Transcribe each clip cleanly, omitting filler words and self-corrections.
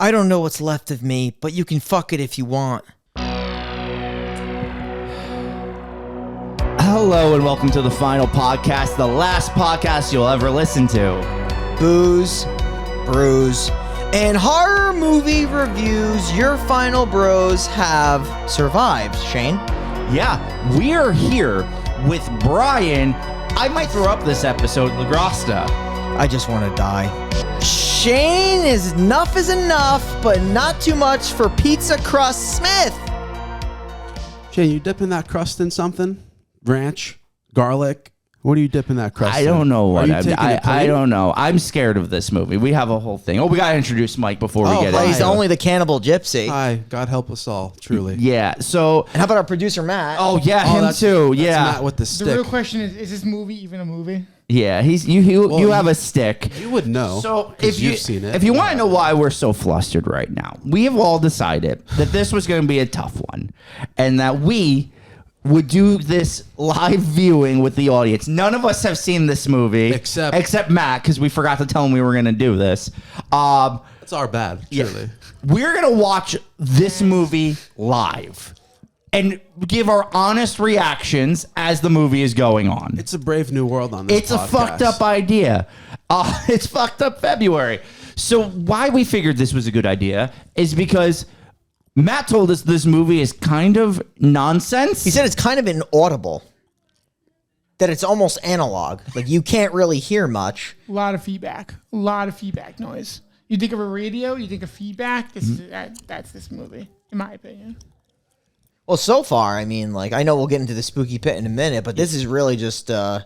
I don't know what's left of me, but you can fuck it if you want. Hello and welcome to the final podcast, the last podcast you'll ever listen to. Booze, brews, and horror movie reviews. Your final bros have survived, Shane. Yeah, we are here with Brian. I might throw up this episode, Lagrosta. I just want to die. Shane is enough is enough, but not too much for Pizza Crust Smith. Shane, you dipping that crust in something? Ranch? Garlic? What are you dipping that crust in? I don't know what I don't know. I'm scared of this movie. We have a whole thing. Oh, we got to introduce Mike before we get in. He's only the cannibal gypsy. Hi, God help us all, truly. Yeah, so... And how about our producer, Matt? Oh, yeah, him too. That's Yeah. Matt with the stick. The real question is this movie even a movie? Yeah, you have a stick. You would know. So you've seen it. If you want to know why we're so flustered right now, we have all decided that this was going to be a tough one, and that we would do this live viewing with the audience. None of us have seen this movie except Matt, because we forgot to tell him we were going to do this. It's our bad, truly. Yeah. We're going to watch this movie live and give our honest reactions as the movie is going on. It's a brave new world on this It's podcast. A fucked up idea. It's fucked up February. So why we figured this was a good idea is because Matt told us this movie is kind of nonsense. He said it's kind of inaudible. That it's almost analog. Like, you can't really hear much. A lot of feedback. A lot of feedback noise. You think of a radio, you think of feedback. That's this movie, in my opinion. Well, so far, I mean, like, I know we'll get into the spooky pit in a minute, but this is really just a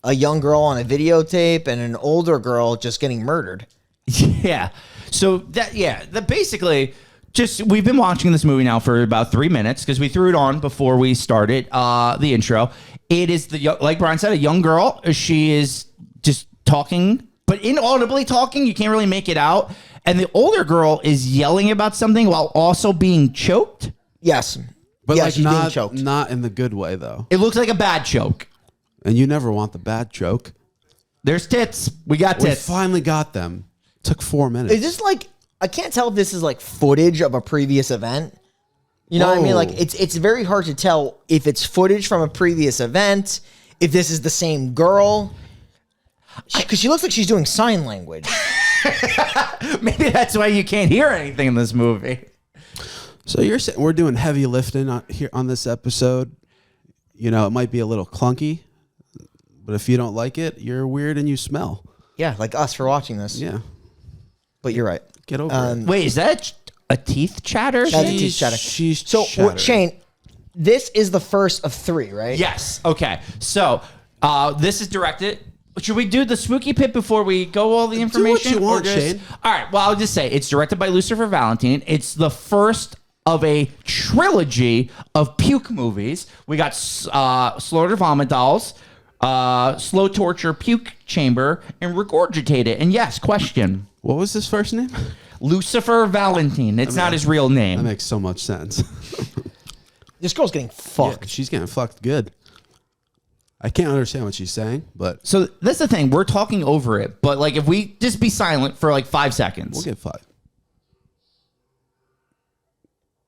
young girl on a videotape and an older girl just getting murdered. Yeah. So basically, just we've been watching this movie now for about 3 minutes because we threw it on before we started the intro. It is like Brian said, a young girl. She is just talking, but inaudibly talking. You can't really make it out. And the older girl is yelling about something while also being choked. Yes. But yeah, like she's being choked. not in the good way, though. It looks like a bad choke. And you never want the bad choke. There's tits. We got tits. We finally got them. Took 4 minutes. Is this like, I can't tell if this is like footage of a previous event. You know what I mean? Like, it's very hard to tell if it's footage from a previous event, if this is the same girl. Because she looks like she's doing sign language. Maybe that's why you can't hear anything in this movie. So you're saying we're doing heavy lifting here on this episode. You know, it might be a little clunky, but if you don't like it, you're weird and you smell. Yeah, like us for watching this. Yeah. But you're right. Get over it. Wait, is that a teeth chatter? That's a teeth chatter. She's So, chattering. Shane, this is the first of 3, right? Yes. Okay. So this is directed. Should we do the spooky pit before we go all the information? Do what you want, Shane. All right. Well, I'll just say it's directed by Lucifer Valentine. It's the first of a trilogy of puke movies. We got Slaughtered Vomit Dolls, Slow Torture Puke Chamber, and Regurgitated. And yes, question. What was his first name? Lucifer Valentine. It's not his real name. That makes so much sense. This girl's getting fucked. Yeah, she's getting fucked good. I can't understand what she's saying, but So that's the thing. We're talking over it. But like if we just be silent for like 5 seconds. we'll get 5.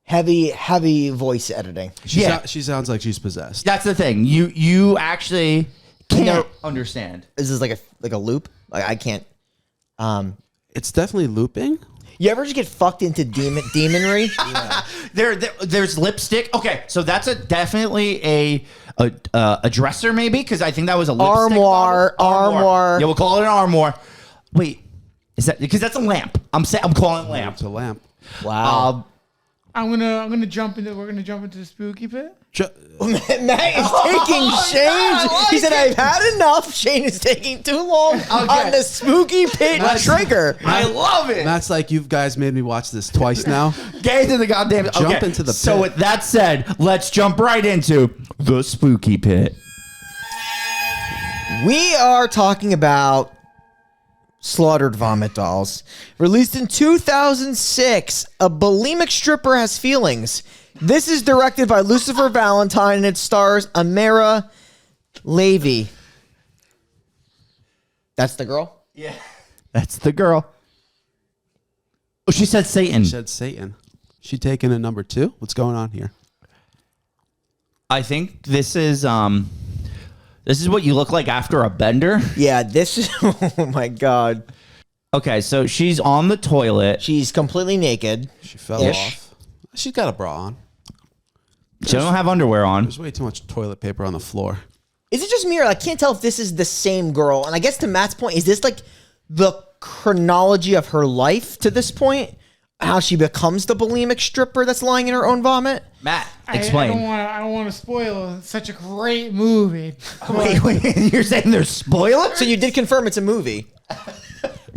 Heavy voice editing. She sounds like she's possessed. That's the thing. You actually can't understand. Is this like a loop? Like, I can't. It's definitely looping. You ever just get fucked into demonry? Yeah. There's lipstick. Okay, so that's definitely a dresser maybe because I think that was a lipstick Armoire. Yeah, we'll call it an armoire. Wait, is that because that's a lamp? I'm calling it lamp. It's a lamp. Wow. We're gonna jump into the spooky pit. Matt is taking Shane. He said, "I've had enough." Shane is taking too long on the spooky pit trigger. I love it. Matt's like, you guys made me watch this twice now. Get into the goddamn Jump into the pit. So with that said, let's jump right into the spooky pit. We are talking about Slaughtered Vomit Dolls. Released in 2006, a bulimic stripper has feelings. This is directed by Lucifer Valentine and it stars Amira Levy. That's the girl? Yeah. That's the girl. Oh, she said Satan. She said Satan. She taking a number 2? What's going on here? I think this is what you look like after a bender. Yeah, this is. Oh my god. Okay, so she's on the toilet. She's completely naked. She fell Ish. off. She's got a bra on. She don't have underwear on. There's way too much toilet paper on the floor. Is it just me or I can't tell if this is the same girl? And I guess to Matt's point, is this like the chronology of her life to this point? How she becomes the bulimic stripper that's lying in her own vomit? Matt, I explain. I don't want to spoil such a great movie. Wait, you're saying there's spoilers? So you did confirm it's a movie.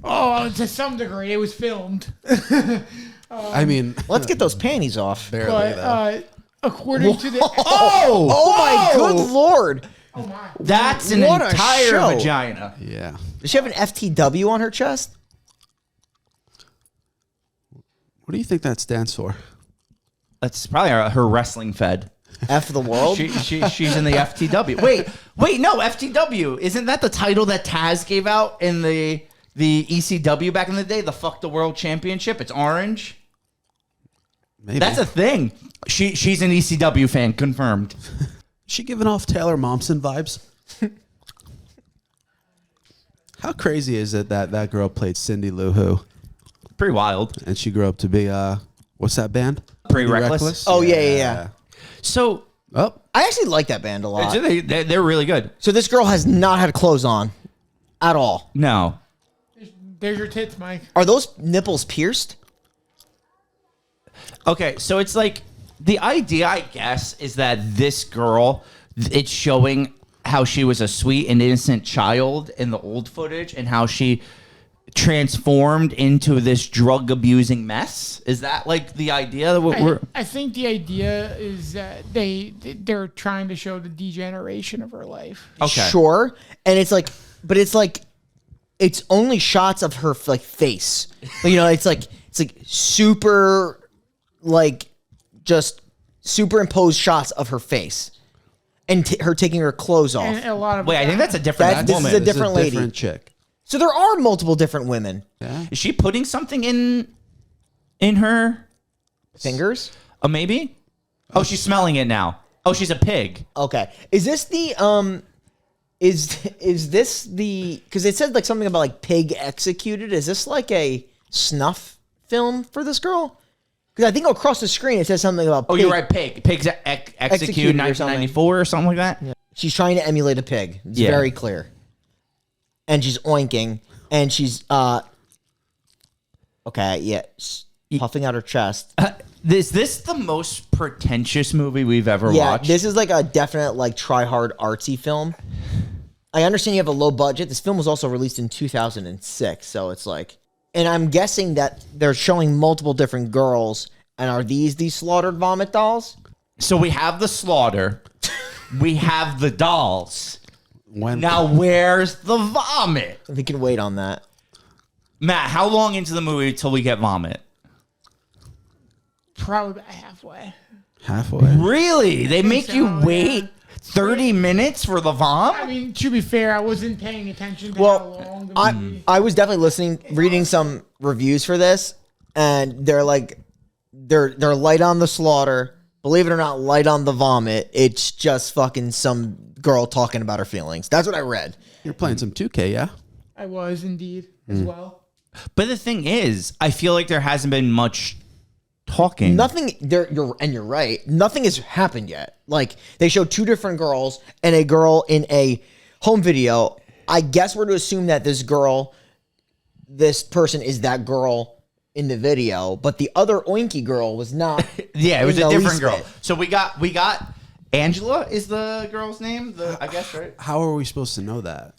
Oh, to some degree, it was filmed. I mean, Let's get those panties off. barely though. But according to the Oh my good lord. That's an What a entire show. vagina. Yeah. Does she have an FTW on her chest? What do you think that stands for? That's probably her wrestling fed. F the world? She's in the FTW. Wait, no, FTW. Isn't that the title that Taz gave out in the ECW back in the day? The Fuck the World Championship. It's orange. Maybe. That's a thing. She's an ECW fan, confirmed. She giving off Taylor Momsen vibes? How crazy is it that that girl played Cindy Lou Who Pretty wild. and she grew up to be what's that band? Pretty Reckless. Oh, yeah. So Oh, I actually like that band a lot. they're really good. So this girl has not had clothes on at all. No. there's your tits, Mike. Are those nipples pierced? Okay, so it's like the idea, I guess, is that this girl, it's showing how she was a sweet and innocent child in the old footage and how she transformed into this drug abusing mess. Is that like the idea that we're I think the idea is that they're trying to show the degeneration of her life. Okay. Sure. And it's like, but it's like, it's only shots of her like face. You know, it's like super, like just superimposed shots of her face and her taking her clothes off. And a lot of Wait, I think that's a different This woman. is a this is different lady. different chick. So there are multiple different women. Yeah. Is she putting something in her Fingers? maybe? Oh, she's smelling it now. Oh, she's a pig. Okay. Is this the is this the, because it said like something about like pig executed. Is this like a snuff film for this girl? Because I think across the screen it says something about Oh, pig. you're right, pig. Pigs executed Executed or something. 1994 or something like that. She's trying to emulate a pig. It's Yeah. very clear. And she's oinking and she's okay, yeah, puffing out her chest. Is this the most pretentious movie we've ever Yeah, watched? this is like a definite like try hard artsy film. I understand you have a low budget. This film was also released in 2006, so it's like, and I'm guessing that they're showing multiple different girls. And are these slaughtered vomit dolls? So we have the slaughter. We have the dolls. When Now where's the vomit? We can wait on that. Matt, how long into the movie till we get vomit? probably about halfway. halfway. Really? They make you so, wait yeah. 30 minutes for the vom? I mean, to be fair, I wasn't paying attention to Well, how long the movie. I was definitely reading some reviews for this, and they're like, they're light on the slaughter. Believe it or not, light on the vomit. It's just fucking some girl talking about her feelings. That's what I read. You're playing some 2K, yeah? I was indeed as well. But the thing is, I feel like there hasn't been much talking. Nothing there. You're right. Nothing has happened yet. Like they showed two different girls and a girl in a home video. I guess we're to assume that this person is that girl in the video, but the other oinky girl was not. Yeah, it was in a the different least girl. bit. So we got Angela is the girl's name, I guess, right? How are we supposed to know that?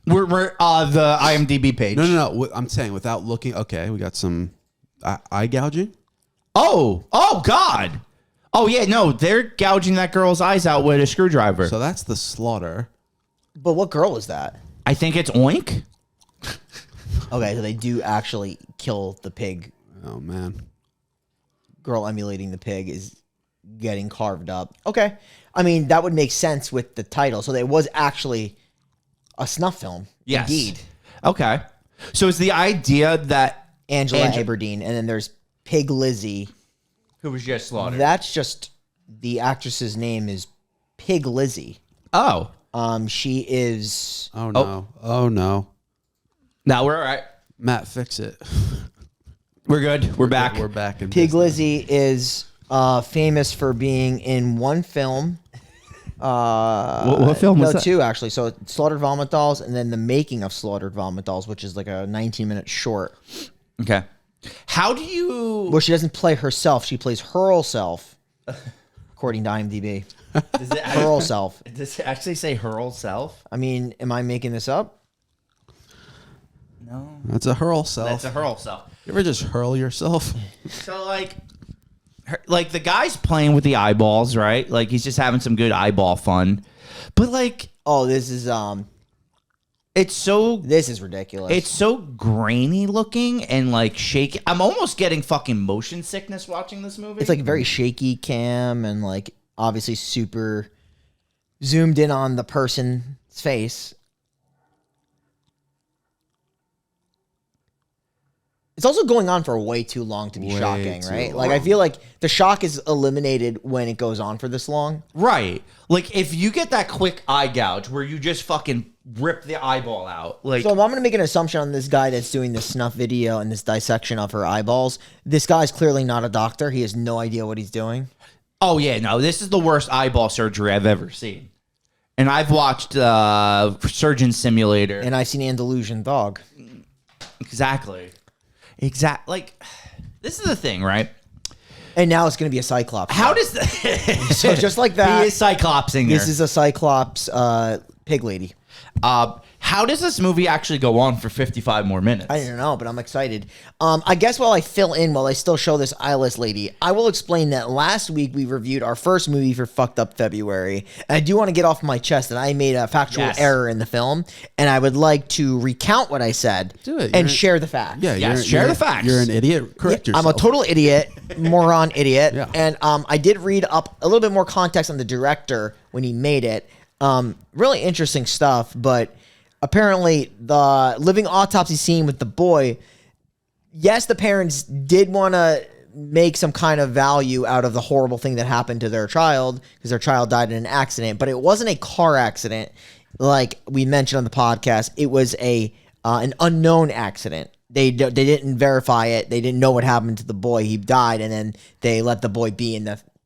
We're the IMDb page. No. I'm saying without looking. Okay, we got some eye gouging. Oh God. Oh yeah, no, they're gouging that girl's eyes out with a screwdriver. So that's the slaughter. But what girl is that? I think it's Oink. Okay, so they do actually kill the pig. Oh man. Girl emulating the pig is getting carved up. Okay, I mean that would make sense with the title. So it was actually a snuff film. Yes. Indeed. Okay. So is the idea that Angela Aberdeen, and then there's Pig Lizzie. Who was just slaughtered. That's just the actress's name is Pig Lizzie. Oh. She is. Oh no! Oh no! Now we're all right. Matt, fix it. We're good. We're back. We're back in Pig business. Lizzie is famous for being in one film. What film was No, that? two actually. So Slaughtered Vomit Dolls, and then The Making of Slaughtered Vomit Dolls, which is like a 19-minute short. Okay. How do you... Where she doesn't play herself, she plays her self, according to IMDb. Does it, Her self. does it actually say hurl self? I mean, am I making this up? No. That's a hurl self. That's a hurl self. You ever just hurl yourself? So, like the guy's playing with the eyeballs, right? Like, he's just having some good eyeball fun. But, like... Oh, this is This is ridiculous. It's so grainy looking and, like, shaky. I'm almost getting fucking motion sickness watching this movie. It's like very shaky cam and like obviously super zoomed in on the person's face. It's also going on for way too long to be Way shocking, too right? long. Like I feel like the shock is eliminated when it goes on for this long. Right. Like, if you get that quick eye gouge where you just fucking rip the eyeball out. Like, So I'm going to make an assumption on this guy that's doing this snuff video and this dissection of her eyeballs. This guy's clearly not a doctor. He has no idea what he's doing. oh, yeah, no, this is the worst eyeball surgery I've ever seen. And I've watched Surgeon Simulator. And I've seen Andalusian Dog. Exactly. Like, this is the thing, right? And now it's going to be a Cyclops. How does So just like that, he is Cyclopsing this her. is a Cyclops pig lady. How does this movie actually go on for 55 more minutes? I don't know, but I'm excited. I guess while I still show this eyeless lady, I will explain that last week we reviewed our first movie for Fucked Up February. And I do want to get off my chest that I made a factual Yes. error in the film, and I would like to recount what I said Do it. and You're- share the facts. Yeah, Yes, share the facts. You're an idiot. Correct yourself. I'm a total idiot, moron idiot. Yeah. And I did read up a little bit more context on the director when he made it. Really interesting stuff, but apparently the living autopsy scene with the boy, yes, the parents did want to make some kind of value out of the horrible thing that happened to their child because their child died in an accident, but it wasn't a car accident like we mentioned on the podcast. It was an unknown accident. They didn't verify it. They didn't know what happened to the boy. He died, and then they let the boy be in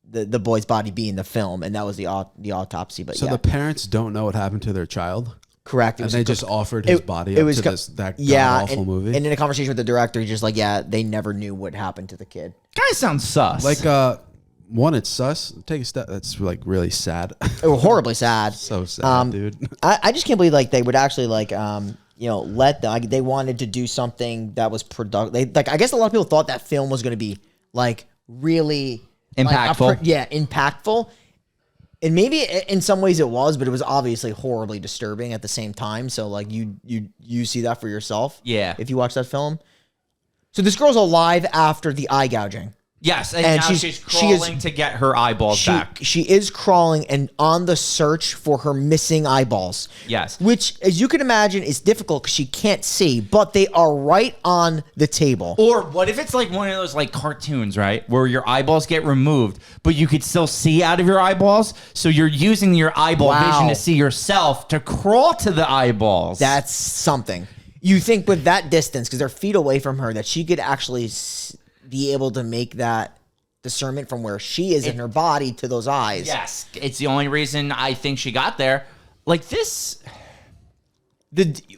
the boy's body be in the film, and that was the autopsy. But So yeah, the parents don't know what happened to their child, correct. It and was they just offered his body up to that awful movie. And in a conversation with the director, he's just like, yeah, they never knew what happened to the kid. Guy sounds sus. like, one, it's sus. Take a step. That's like really sad. It was horribly sad. So sad, dude. I just can't believe like they would actually like let them. Like, they wanted to do something that was productive. Like I guess a lot of people thought that film was going to be like really Impactful. Impactful. And maybe in some ways it was, but it was obviously horribly disturbing at the same time. So like you see that for yourself. Yeah. If you watch that film. So this girl's alive after the eye gouging. yes, and and now she's- she's she is- crawling to get her eyeballs back. She is crawling and on the search for her missing eyeballs. Yes. Which, as you can imagine, is difficult because she can't see, but they are right on the table. Or what if it's like one of those like cartoons, right? Where your eyeballs get removed, but you could still see out of your eyeballs. So you're using your eyeball Wow. vision to see yourself to crawl to the eyeballs. That's something. You think with that distance, because they're feet away from her, that she could actually be able to make that discernment from where she is in her body to those eyes. yes. It's the only reason I think she got there. Like this.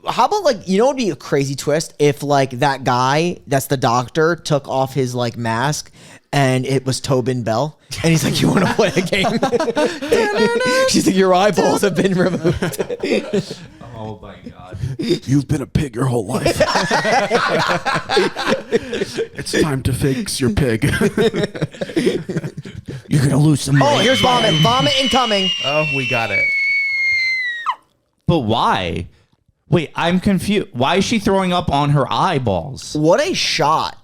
How about like, you know what would be a crazy twist if like that guy that's the doctor took off his like mask and it was Tobin Bell and he's like, you want to play a game? She's like, your eyeballs have been removed. Oh my god. You've been a pig your whole life. It's time to fix your pig. You're gonna lose some weight. Oh, here's vomit. Vomit incoming. Oh, we got it. But why? Wait, I'm confused. Why is she throwing up on her eyeballs? What a shot.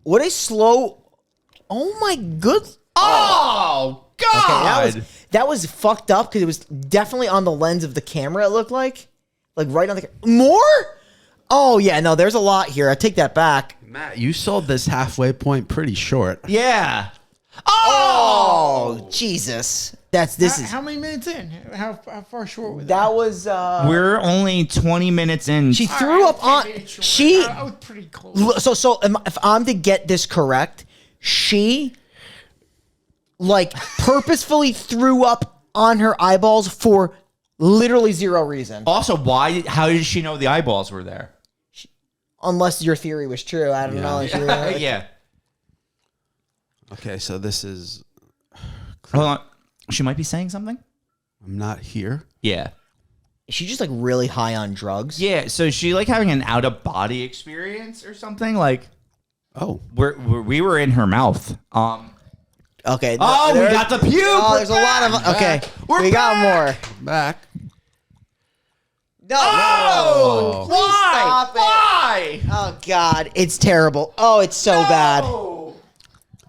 What a slow. Oh my good. Oh God! Okay, that was fucked up because it was definitely on the lens of the camera. It looked like right on the more. Oh yeah, no, there's a lot here. I take that back. Matt, you sold this halfway point pretty short. Yeah. Oh, Jesus. How many minutes in? How far short was that? That was We're only 20 minutes in. she threw up on she I was pretty close. so if I'm to get this correct, she like purposefully threw up on her eyeballs for literally zero reason. Also, how did she know the eyeballs were there? Unless your theory was true. I don't know. Yeah. Okay, so this is... Hold on. She might be saying something? I'm not here. Yeah. Is she just like really high on drugs? Yeah, so is she like having an out-of-body experience or something? Like, Oh. we were in her mouth. Okay. Oh, we there- got the pube. Oh, there's a lot of okay. We're we got more. Back. No. Oh, Please why? stop it. Why? Oh God, it's terrible. Oh, it's so bad. Oh.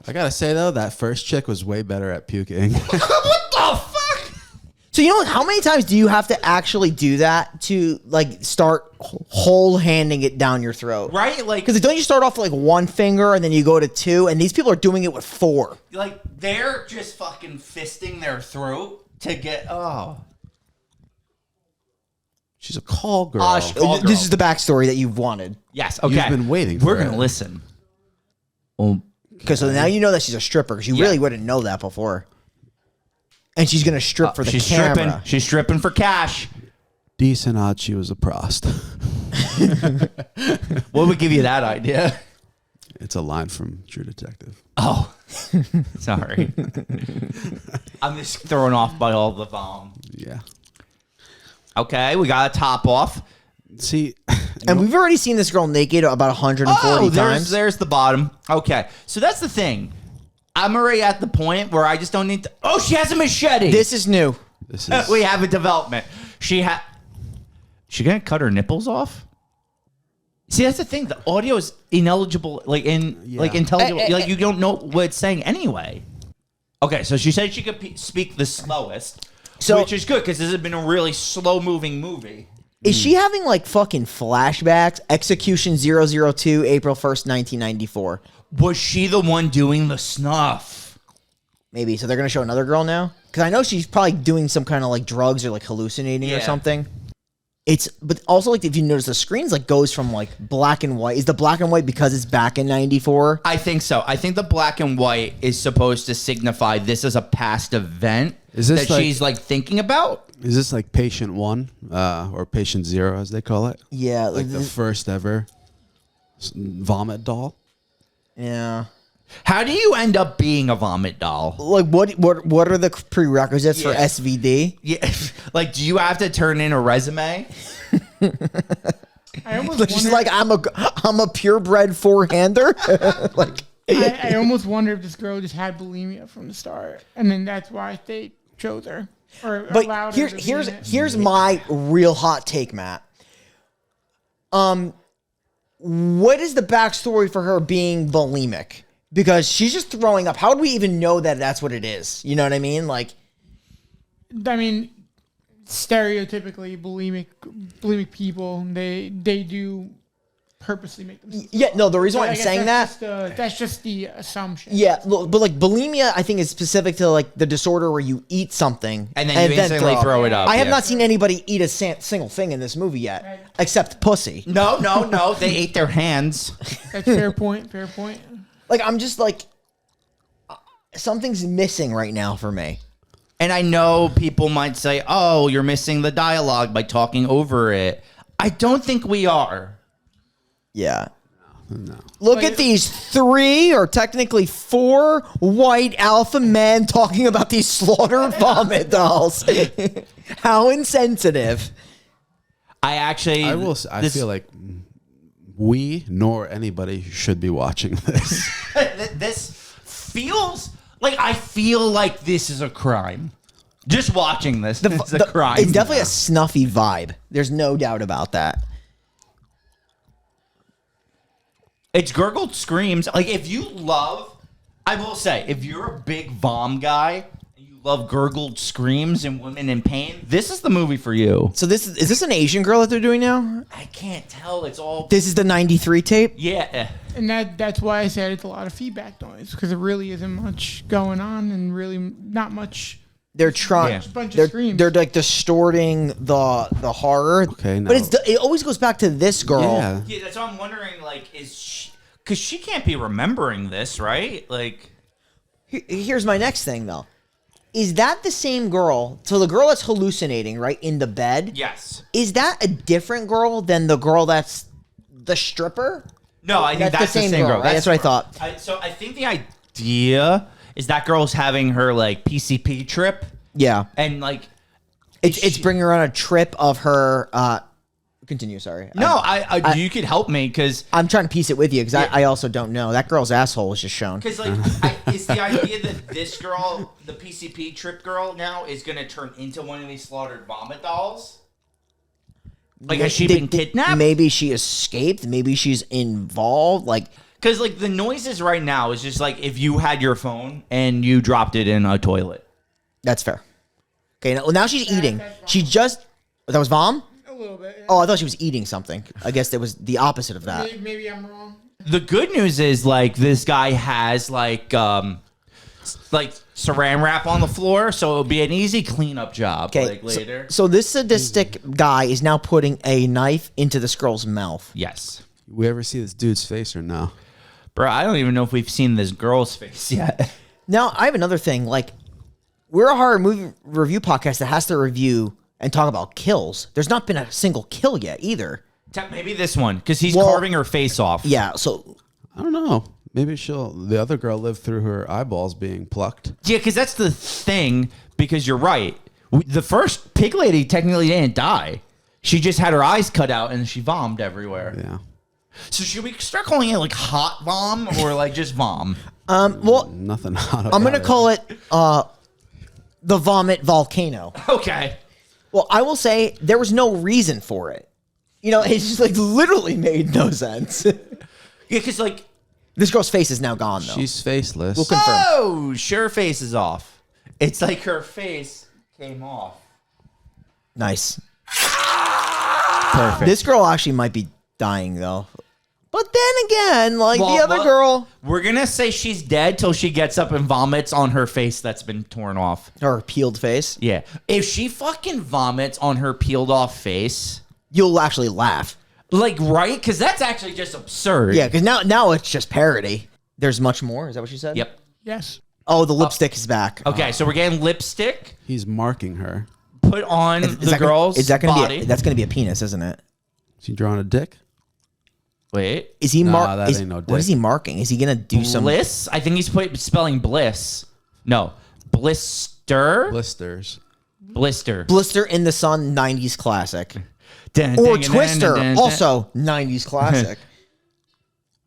I gotta say, though, that first chick was way better at puking. What the fuck? So you know how many times do you have to actually do that to like start whole handing it down your throat? Right? Like, Because don't you start off with like one finger and then you go to two, and these people are doing it with four. like they're just fucking fisting their throat to get. Oh. She's a call girl. Call girl. This is the backstory that you've wanted. Yes. Okay. You've been waiting for We're gonna it. listen. Oh. Okay, so now you know that she's a stripper because you really wouldn't know that before. And she's gonna strip for the She's camera. stripping. She's stripping for cash. Decent odds she was a prost. What would give you that idea? It's a line from True Detective. Oh, sorry. I'm just thrown off by all the vom. Yeah. Okay, we got a top off. See, And we've already seen this girl naked about 140 Oh, times. there's the bottom. Okay, so that's the thing. I'm already at the point where I just don't need to. Oh, she has a machete. This is new. this is We have a development. She gonna cut her nipples off? See, that's the thing. The audio is ineligible, like intelligible. Like you don't know what it's saying anyway. Okay, so she said she could speak the slowest, which is good because this has been a really slow-moving movie. Is she having like fucking flashbacks? Execution 002, April 1st, 1994. Was she the one doing the snuff? Maybe. So they're going to show another girl now? Because I know she's probably doing some kind of like drugs or like hallucinating or Yeah. something. But also like if you notice the screens like goes from like black and white. Is the black and white because it's back in 94? I think so. I think the black and white is supposed to signify this is a past event Is this that like- she's like thinking about. Is this like patient 1 or patient 0 as they call it? Yeah. Like the first ever vomit doll? Yeah. How do you end up being a vomit doll? Like what are the prerequisites for Yeah. SVD? Yeah, like do you have to turn in a resume? I almost She's wonder, like I'm a purebred four-hander. Like I almost wonder if this girl just had bulimia from the start, and then that's why they chose her or allowed But her. to be in it. here's my real hot take, Matt. What is the backstory for her being bulimic? Because she's just throwing up. How do we even know that that's what it is? You know what I mean? Like, I mean, stereotypically bulimic people they do purposely make themselves. yeah, no. The reason why I I'm guess saying that, that's just the assumption. yeah, but like bulimia, I think is specific to like the disorder where you eat something And then you instantly throw it up. I have yeah. not seen anybody eat a single thing in this movie yet, Right. except pussy. No. They ate their hands. That's fair point. Fair point. Like I'm just like something's missing right now for me. And I know people might say, "Oh, you're missing the dialogue by talking over it." I don't think we are. Yeah. No. Look Like- at these 3 or technically 4 white alpha men talking about these slaughtered vomit dolls. How insensitive. I will say, I feel like we nor anybody should be watching this. this feels like I feel like this is a crime. Just watching this is a crime. It's definitely a snuffy vibe. There's no doubt about that. It's gurgled screams. Like if you love, I will say, if you're a big vom guy, and you love gurgled screams and women in pain, this is the movie for you. So is this an Asian girl that they're doing now? I can't tell. It's all. This is the 93 tape? Yeah. And that's why I said it's a lot of feedback noise, because there really isn't much going on and really not much. They're trying. Yeah. Bunch of screams. They're like distorting the horror. Okay, no. But it always goes back to this girl. Yeah. Yeah, that's why I'm wondering, like, is she... Because she can't be remembering this, right? Like... Here's my next thing, though. Is that the same girl? So the girl that's hallucinating, right, in the bed? Yes. Is that a different girl than the girl that's the stripper? No, I think that's the same girl. Right? That's what I thought. So I think the idea is that girl's having her, like, PCP trip. Yeah. And, like... It's bringing her on a trip of her... Continue, sorry. No, you could help me, because... I'm trying to piece it with you, because I also don't know. That girl's asshole was just shown. Because, like, it's the idea that this girl, the PCP trip girl now, is going to turn into one of these slaughtered vomit dolls? Like, has she been kidnapped? Maybe she escaped. Maybe she's involved. Like... Because, like, the noises right now is just like if you had your phone and you dropped it in a toilet. That's fair. Okay, now she's eating. She just... That was vom? A little bit. Yeah. Oh, I thought she was eating something. I guess that was the opposite of that. Maybe I'm wrong. The good news is, like, this guy has, like saran wrap on the floor, so it'll be an easy cleanup job, Okay, like, later. So this sadistic guy is now putting a knife into this girl's mouth. Yes. We ever see this dude's face or no? Bro, I don't even know if we've seen this girl's face yet. Now, I have another thing. Like, we're a horror movie review podcast that has to review and talk about kills. There's not been a single kill yet either. Maybe this one, because he's Well, carving her face off. Yeah, so... I don't know. Maybe the other girl lived through her eyeballs being plucked. Yeah, because that's the thing, because you're right. The first pig lady technically didn't die. She just had her eyes cut out and she vomed everywhere. Yeah. So should we start calling it, like, hot vom or, like, just vom? Well, Nothing hot about I'm going to call it the vomit volcano. Okay. Well, I will say there was no reason for it. You know, it's just, like, literally made no sense. Yeah, because, like... This girl's face is now gone, though. She's faceless. We'll confirm. Oh, sure face is off. It's like her face came off. Nice. Perfect. This girl actually might be dying, though. But then again, like Well, the other well, girl... We're going to say she's dead till she gets up and vomits on her face that's been torn off. Her peeled face. Yeah. If she fucking vomits on her peeled off face... You'll actually laugh. Like, right? Because that's actually just absurd. Yeah, because now it's just parody. There's much more. Is that what you said? Yep. Yes. Oh, the lipstick is back. Okay, so we're getting lipstick He's marking her. put on the girl's body. That's gonna be a penis, isn't it? Is he drawing a dick? Wait. Is he Nah, that ain't no What is dick. he marking? Is he gonna do some? Bliss? I think he's spelling bliss. No. Blister? Blisters. Blister. Blister in the Sun 90s classic. Dun, Or dun, dun, Twister, dun, dun, dun. also 90s classic.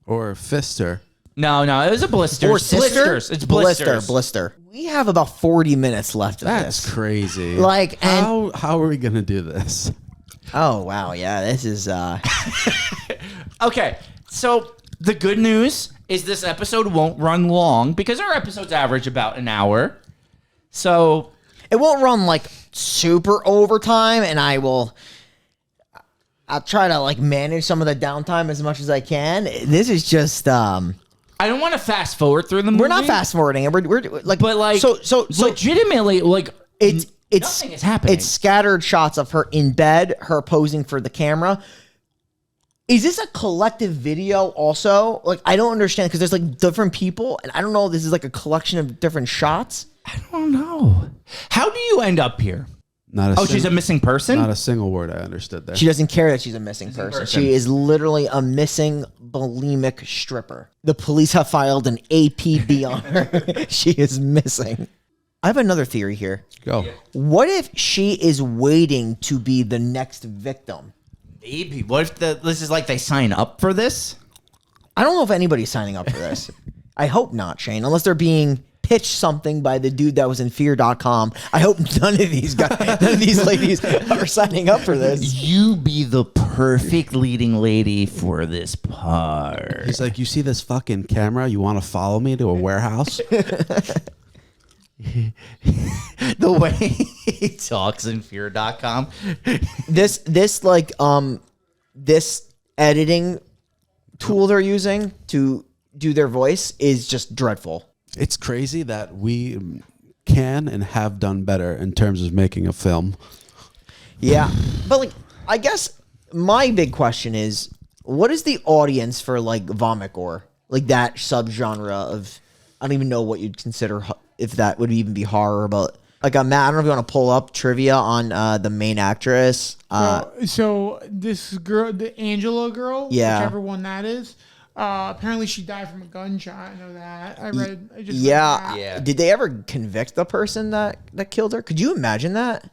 Or fister. No, it was a blister. Or Sister. Blisters. It's blisters. Blister. We have about 40 minutes left of That's this. crazy. Like, and how are we gonna do this? oh wow, yeah, this is Okay, so the good news is this episode won't run long because our episodes average about an hour. So it won't run like super overtime, and I'll try to like manage some of the downtime as much as I can. This is just I don't want to fast forward through the movie. we're not fast forwarding it. We're like, But like, so legitimately, like it's nothing is happening. It's scattered shots of her in bed, her posing for the camera. Is this a collective video also? Like, I don't understand because there's like different people, and I don't know if this is like a collection of different shots. I don't know. How do you end up here? She's a missing person? Not a single word I understood there. She doesn't care that she's a missing person. She is literally a missing bulimic stripper. The police have filed an APB on her. She is missing. I have another theory here. Go. What if she is waiting to be the next victim? Maybe. What if this is like they sign up for this? I don't know if anybody's signing up for this. I hope not, Shane, unless they're being pitched something by the dude that was in fear.com. I hope none of these ladies are signing up for this. You be the perfect leading lady for this part. He's like, you see this fucking camera? You want to follow me to a warehouse? The way he talks in fear.com. This this editing tool they're using to do their voice is just dreadful. It's crazy that we can and have done better in terms of making a film. Yeah, but like, I guess my big question is, what is the audience for like vomit gore, like that subgenre of? I don't even know what you'd consider if that would even be horror, but like Matt, I don't know if you want to pull up trivia on the main actress. So this girl, the Angela girl, Yeah. whichever one that is, apparently she died from a gunshot. I know that. I just read Yeah. that. Yeah. Did they ever convict the person that killed her? Could you imagine that?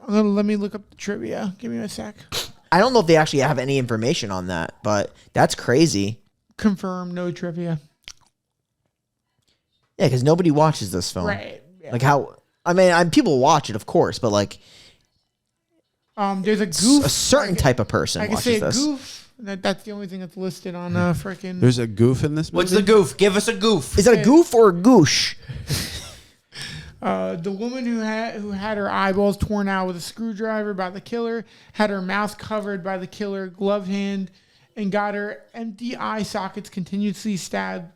Let me look up the trivia. Give me a sec. I don't know if they actually have any information on that, but that's crazy. Confirm, no trivia. Yeah, because nobody watches this film. Right. Yeah. Like how? I mean, people watch it, of course, but like There's a goof. a certain type of person I can say watches a this. goof. That's the only thing that's listed on freaking. There's a goof in this movie. What's the goof? Give us a goof. Is that a goof or a goosh? The woman who had her eyeballs torn out with a screwdriver by the killer, had her mouth covered by the killer gloved hand, and got her empty eye sockets continuously stabbed,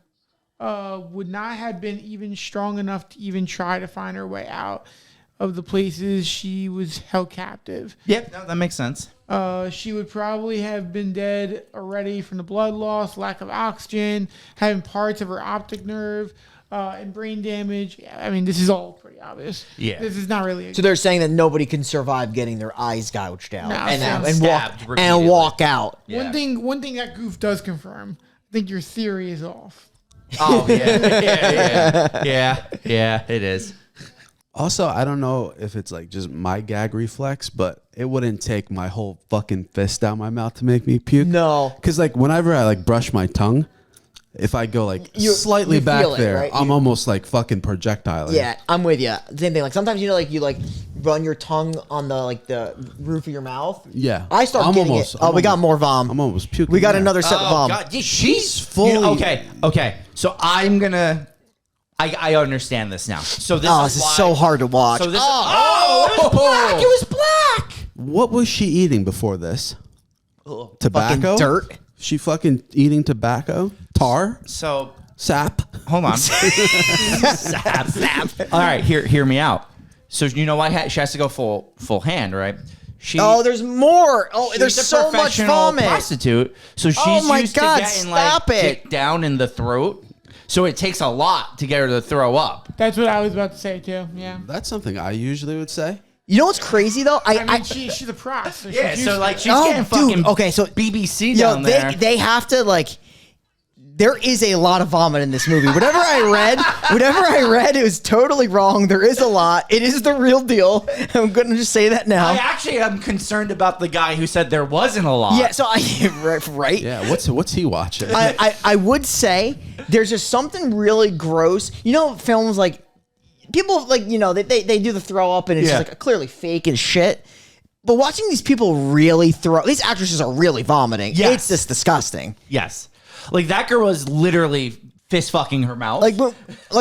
would not have been even strong enough to even try to find her way out of the places she was held captive. Yep, no, that makes sense. She would probably have been dead already from the blood loss, lack of oxygen, having parts of her optic nerve, and brain damage. Yeah, I mean, this is all pretty obvious. Yeah. This is not really. So they're saying that nobody can survive getting their eyes gouged out No, and stabbed walk repeatedly. out. Yeah. One thing that goof does confirm. I think your theory is off. Oh, yeah, it is. Also, I don't know if it's like just my gag reflex, but it wouldn't take my whole fucking fist down my mouth to make me puke. No. Because like whenever I like brush my tongue, if I go like slightly you back feel it, there, right? I'm almost like fucking projectile. Yeah, I'm with you. Same thing. Like sometimes you run your tongue on the roof of your mouth. Yeah. I start I'm getting almost- it. Oh, I'm we got almost- more vom. I'm almost puking. We got yeah. another set of vom. God, yeah, she's fully- okay. So I'm gonna. I understand this now. So this This is so hard to watch. So this. It was black. It was black. What was she eating before this? Tobacco? Fucking dirt. She fucking eating tobacco? Tar? So Sap? hold on. All right, hear me out. So you know why she has to go full hand, right? She. There's more. She's There's a so much professional vomit. Prostitute. So she's Oh my used God, to getting stop it. kicked down in the throat. So it takes a lot to get her to throw up. That's what I was about to say too. Yeah. That's something I usually would say. You know what's crazy though? I mean, she's a pro. So Yeah, she's so used like to it. she's getting fucking okay, so BBC down there. they have to like. There is a lot of vomit in this movie. Whatever I read, it was totally wrong. There is a lot. It is the real deal. I'm going to just say that now. I actually am concerned about the guy who said there wasn't a lot. Yeah, so right. Yeah, what's he watching? I would say there's just something really gross. You know, films like people like they do the throw up and it's just like clearly fake as shit. But watching these people really these actresses are really vomiting. Yes. It's just disgusting. Yes. Like that girl was literally fist fucking her mouth. Like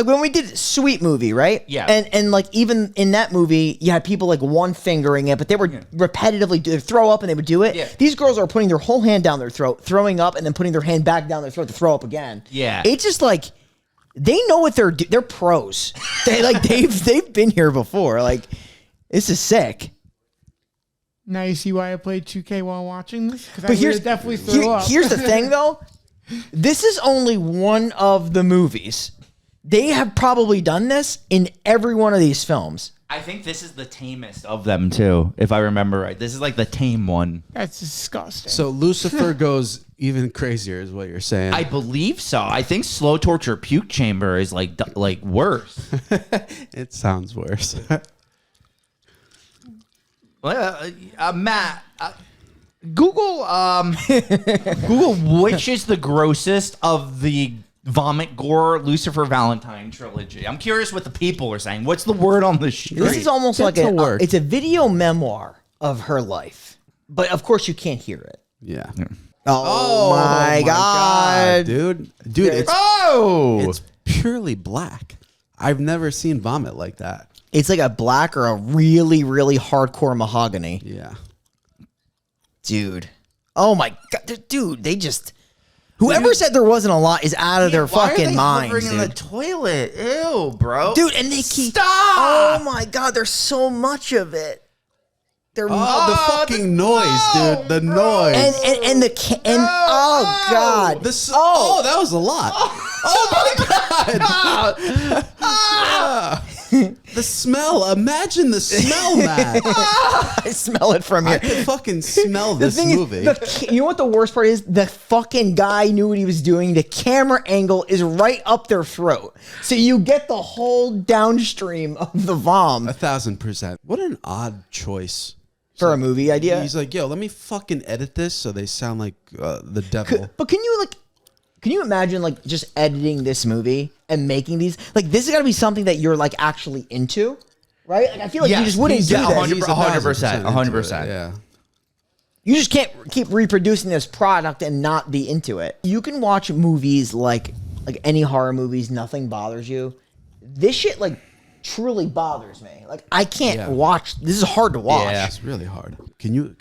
when we did Sweet Movie, right? Yeah. And like even in that movie, you had people like one fingering it, but they were repetitively throw up and they would do it. Yeah. These girls are putting their whole hand down their throat, throwing up, and then putting their hand back down their throat to throw up again. Yeah. It's just like they know what they're pros. They've been here before. Like this is sick. Now you see why I played 2K while watching this? Because I But would definitely throw up. here's the thing though. This is only one of the movies. They have probably done this in every one of these films. I think this is the tamest of them too, if I remember right. This is like the tame one. That's disgusting. So Lucifer goes even crazier, is what you're saying. I believe so. I think slow torture puke chamber is like worse. It sounds worse. Well, Matt, Google which is the grossest of the vomit gore Lucifer Valentine trilogy. I'm curious what the people are saying. What's the word on the street? This is almost like That's a word. it's a video memoir of her life, but of course you can't hear it. Yeah. Oh, my god, dude, it's Oh, it's purely black. I've never seen vomit like that. It's like a black or a really, really hardcore mahogany. Yeah. Dude. Oh my God. Dude, they just... Whoever said there wasn't a lot is out of their fucking minds, dude. in the toilet? Ew, bro. Dude, and they keep... Stop! Oh my God, there's so much of it. They're... Oh, the fucking noise, dude. The noise. And the... oh, God. Oh, that was a lot. Oh, my God. The smell. Imagine the smell, man. I smell it from here. I can fucking smell this movie. You know what the worst part is? The fucking guy knew what he was doing. The camera angle is right up their throat. So you get the whole downstream of the vom. 1,000%. What an odd choice. For a movie idea? He's like, yo, let me fucking edit this so they sound like the devil. But can you imagine like just editing this movie and making these? Like, this has got to be something that you're like actually into, right? Like, I feel like you just wouldn't do that. 100%. 100%. Yeah. You just can't keep reproducing this product and not be into it. You can watch movies like any horror movies, nothing bothers you. This shit like truly bothers me. Like, I can't watch. This is hard to watch. Yeah, it's really hard. Can you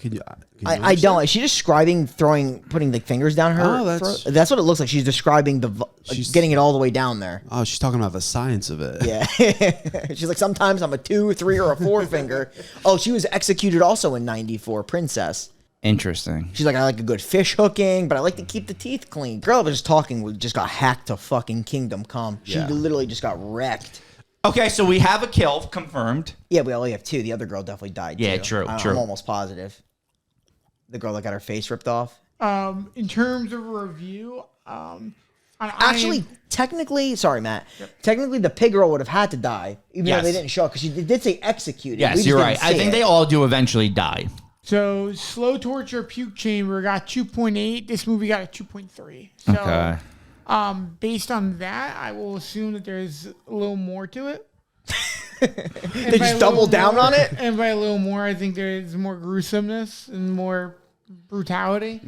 I don't. Is she describing putting the fingers down her throat? That's what it looks like. She's describing she's getting it all the way down there. Oh, she's talking about the science of it. Yeah. She's like, sometimes I'm a 2, 3, or a 4 finger. Oh, she was executed also in 94, Princess. Interesting. She's like, I like a good fish hooking, but I like to keep the teeth clean. Girl was just talking, just got hacked to fucking Kingdom Come. She literally just got wrecked. Okay, so we have a kill confirmed. Yeah, we only have 2. The other girl definitely died. Yeah, too. true. I'm almost positive. The girl that got her face ripped off. In terms of review, actually, technically, sorry, Matt. Yep. Technically, the pig girl would have had to die, even though they didn't show it, because she did say executed. Yes, you're right. I think they all do eventually die. So, slow torture puke chamber got 2.8. This movie got a 2.3. So, okay. Based on that, I will assume that there's a little more to it. They just double down on it? And by a little more, I think there's more gruesomeness and more brutality.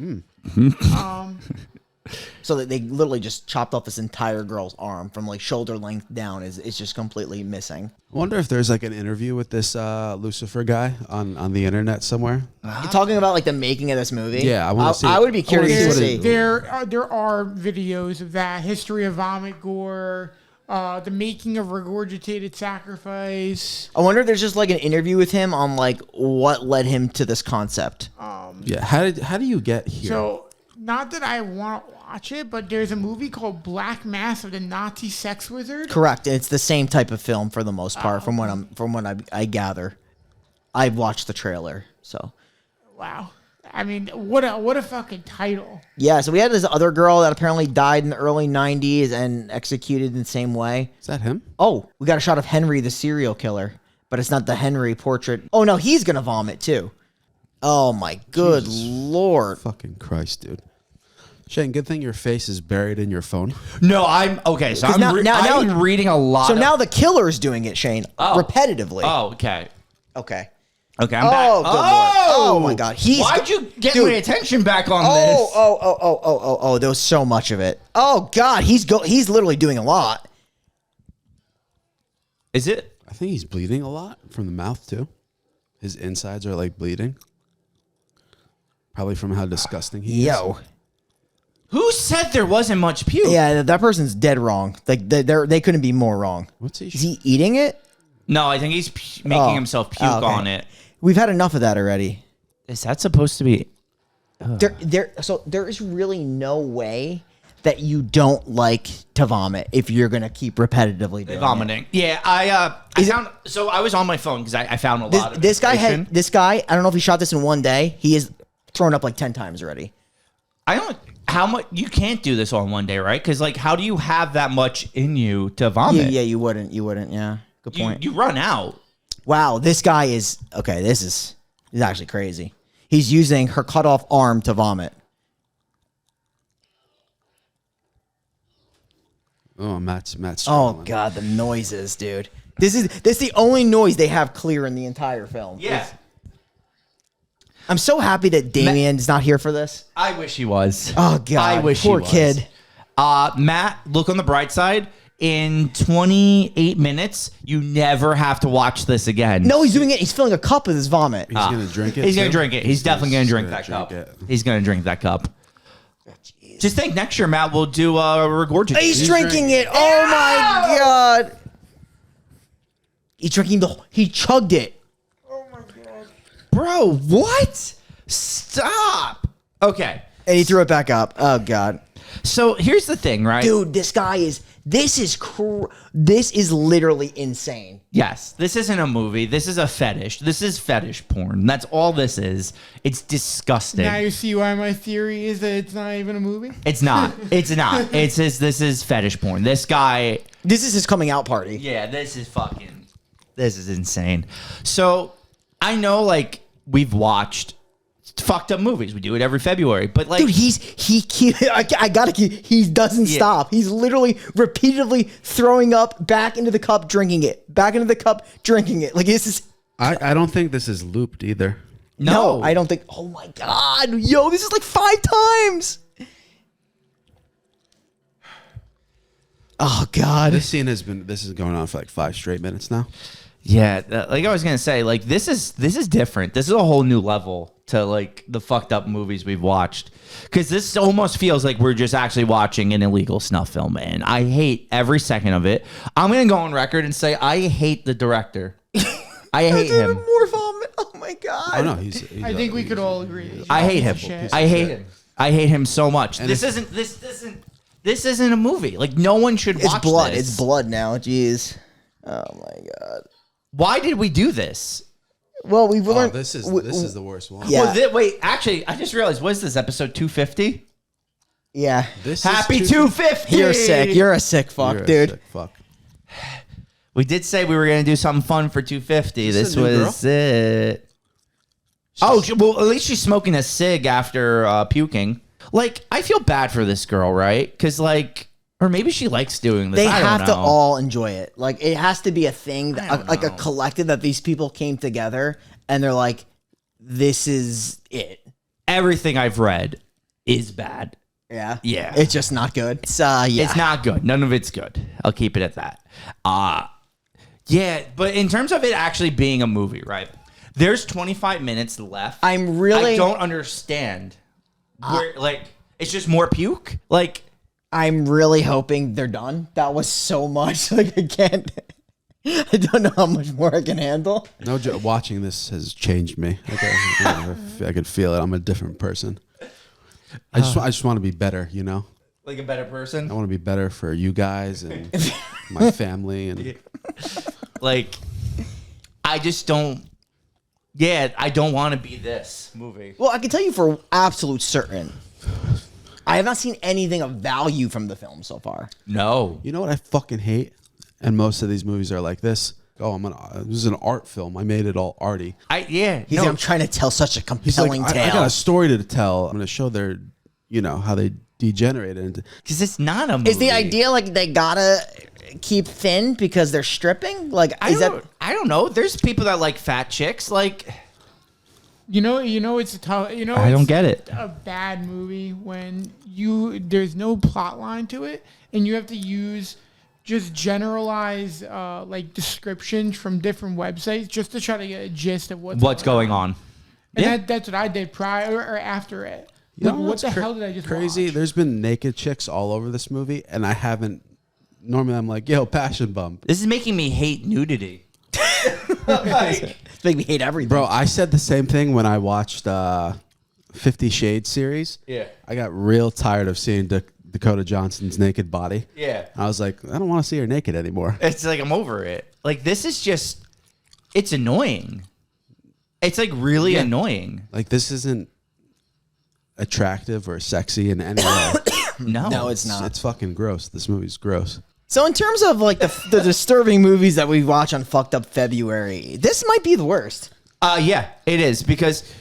So that they literally just chopped off this entire girl's arm from like shoulder length down. It's just completely missing. I wonder if there's like an interview with this Lucifer guy on the internet somewhere. You're talking about like the making of this movie? Yeah, I want to see. I would be curious to see. There are videos of that. History of vomit gore. The making of regurgitated sacrifice. I wonder if there's just like an interview with him on like what led him to this concept. Yeah, how do you get here? So, not that I want to watch it, but there's a movie called Black Mass of the Nazi Sex Wizard. Correct. It's the same type of film for the most part, from what I gather. I've watched the trailer, so. Wow. I mean, what a fucking title. Yeah, so we had this other girl that apparently died in the early 90s and executed in the same way. Is that him? Oh, we got a shot of Henry the serial killer, but it's not the Henry portrait. Oh, no, he's going to vomit too. Oh, my good Lord. Fucking Christ, dude. Shane, good thing your face is buried in your phone. No, I'm okay. So I'm reading a lot. So now the killer's doing it, Shane, repetitively. Oh, okay. Okay. Okay, I'm back. Good Lord. Oh my God. Why'd you get my attention back on this? Oh, there was so much of it. Oh God, he's literally doing a lot. Is it? I think he's bleeding a lot from the mouth too. His insides are like bleeding. Probably from how disgusting he is. Who said there wasn't much puke? Yeah, that person's dead wrong. Like they couldn't be more wrong. What's he? Is he eating it? No, I think he's making himself puke on it. We've had enough of that already. Is that supposed to be? So there is really no way that you don't like to vomit if you're gonna keep repetitively doing vomiting. It. Yeah, I was on my phone because I found a lot of this guy. I don't know if he shot this in one day. He is thrown up like 10 times already. How much you can't do this on one day, right? Because like, how do you have that much in you to vomit? Yeah, you wouldn't. Yeah, good point. You run out. Wow, this guy is okay. This is actually crazy. He's using her cut off arm to vomit. Oh, Matt's. Oh God, the noises, dude. This is the only noise they have clear in the entire film. Yeah. I'm so happy that Damien's not here for this. I wish he was. Oh God, I wish poor he was. kid. Matt, look on the bright side. in 28 minutes, you never have to watch this again. No, he's doing it. He's filling a cup with his vomit. He's gonna drink it. He's going to too? drink it. He's definitely going to drink gonna that cup. it. He's going to drink that cup. Just think next year, Matt, we'll do regurgitate. He's drinking it. Oh my god. He's drinking he chugged it. Bro, what? Stop. Okay. And he threw it back up. Oh god. So here's the thing, right? Dude, this is literally insane. Yes, this isn't a movie. This is a fetish. This is fetish porn. That's all this is. It's disgusting. Now you see why my theory is that it's not even a movie? It's not. It's not. This is fetish porn. This guy. This is his coming out party. Yeah, this is insane. So I know, like, we've watched fucked up movies. We do it every February, but like, Dude, he doesn't stop. He's literally repeatedly throwing up back into the cup, drinking it, back into the cup, drinking it. Like this is. I don't think this is looped either. no, I don't think. Oh my god, yo, this is like 5 times. Oh god. This scene has been. This is going on for like 5 straight minutes now. Yeah, like I was gonna say, like this is different. This is a whole new level to like the fucked up movies we've watched, because this almost feels like we're just actually watching an illegal snuff film, and I hate every second of it. I'm gonna go on record and say I hate the director. I hate him. More vomit. Oh my god. Oh no, he's I think we could all agree. I hate him. Shit. I hate him. I hate him so much. And This isn't a movie. Like no one should It's watch blood. this. It's blood now. Jeez. Oh my god. Why did we do this? Well, we've Oh, learned. this is the worst one. Yeah. Well, wait, actually, I just realized, what is this, episode 250? Yeah. This Happy is 250! You're sick. You're a sick fuck, You're a dude. sick fuck. We did say we were going to do something fun for 250. Is This this a new was it. Oh, well, at least she's smoking a cig after puking. Like, I feel bad for this girl, right? Because, like, or maybe she likes doing this. They I don't have to know. all enjoy it. Like it has to be a thing, don't like a know. collective that these people came together and they're like, "This is it." Everything I've read is bad. Yeah, Yeah. It's just not good. It's yeah. It's not good. None of it's good. I'll keep it at that. Yeah, but in terms of it actually being a movie, right? There's 25 minutes left. I don't understand. Where, like, it's just more puke? Like, I'm really hoping they're done. That was so much. Like I can't. I don't know how much more I can handle. No joke. Watching this has changed me. Like I could feel it. I'm a different person. I just want to be better. You know. a better person? I want to be better for you guys and my family and. Like, I just don't. Yeah, I don't want to be this movie. Well, I can tell you for absolute certain, I have not seen anything of value from the film so far. No. You know what I fucking hate? And most of these movies are like this. Oh, this is an art film. I made it all arty. He's like, I'm trying to tell such a He's like, compelling I tale. got a story to tell. I'm going to show their, how they degenerated into. Because it's not a movie. Is the idea like they gotta keep thin because they're stripping? Like, I don't know. There's people that like fat chicks. Like, You know, it's a tough. I don't get it. A bad movie when there's no plot line to it, and you have to use just generalized like descriptions from different websites just to try to get a gist of what's going on. And that's what I did prior or after it. Like, what the hell did I just crazy? watch? There's been naked chicks all over this movie, and I haven't. Normally, I'm like, yo, passion bump. This is making me hate nudity. It's making me hate everything. Bro, I said the same thing when I watched 50 Shades series. Yeah. I got real tired of seeing Dakota Johnson's naked body. Yeah. I was like, I don't want to see her naked anymore. It's like, I'm over it. Like, this is just, it's annoying. It's like really annoying. Like, this isn't attractive or sexy in any way. No, it's not. It's fucking gross. This movie's gross. So in terms of like the disturbing movies that we watch on Fucked Up February, this might be the worst. Yeah, it is, because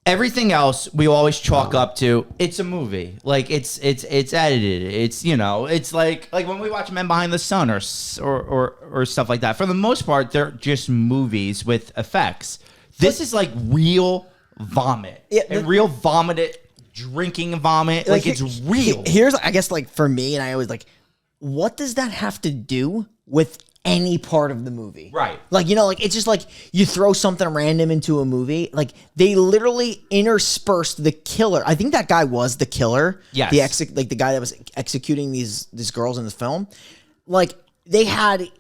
everything else we always chalk up to it's a movie. Like it's edited. It's it's like when we watch Men Behind the Sun or stuff like that. For the most part, they're just movies with effects. This is like real vomit. Yeah, and real vomited drinking vomit. Like it's real. Here's I guess like for me, and I always like what does that have to do with any part of the movie? Right. Like, like it's just like you throw something random into a movie. Like they literally interspersed the killer. I think that guy was the killer. Yes. The guy that was executing these girls in the film. Like they had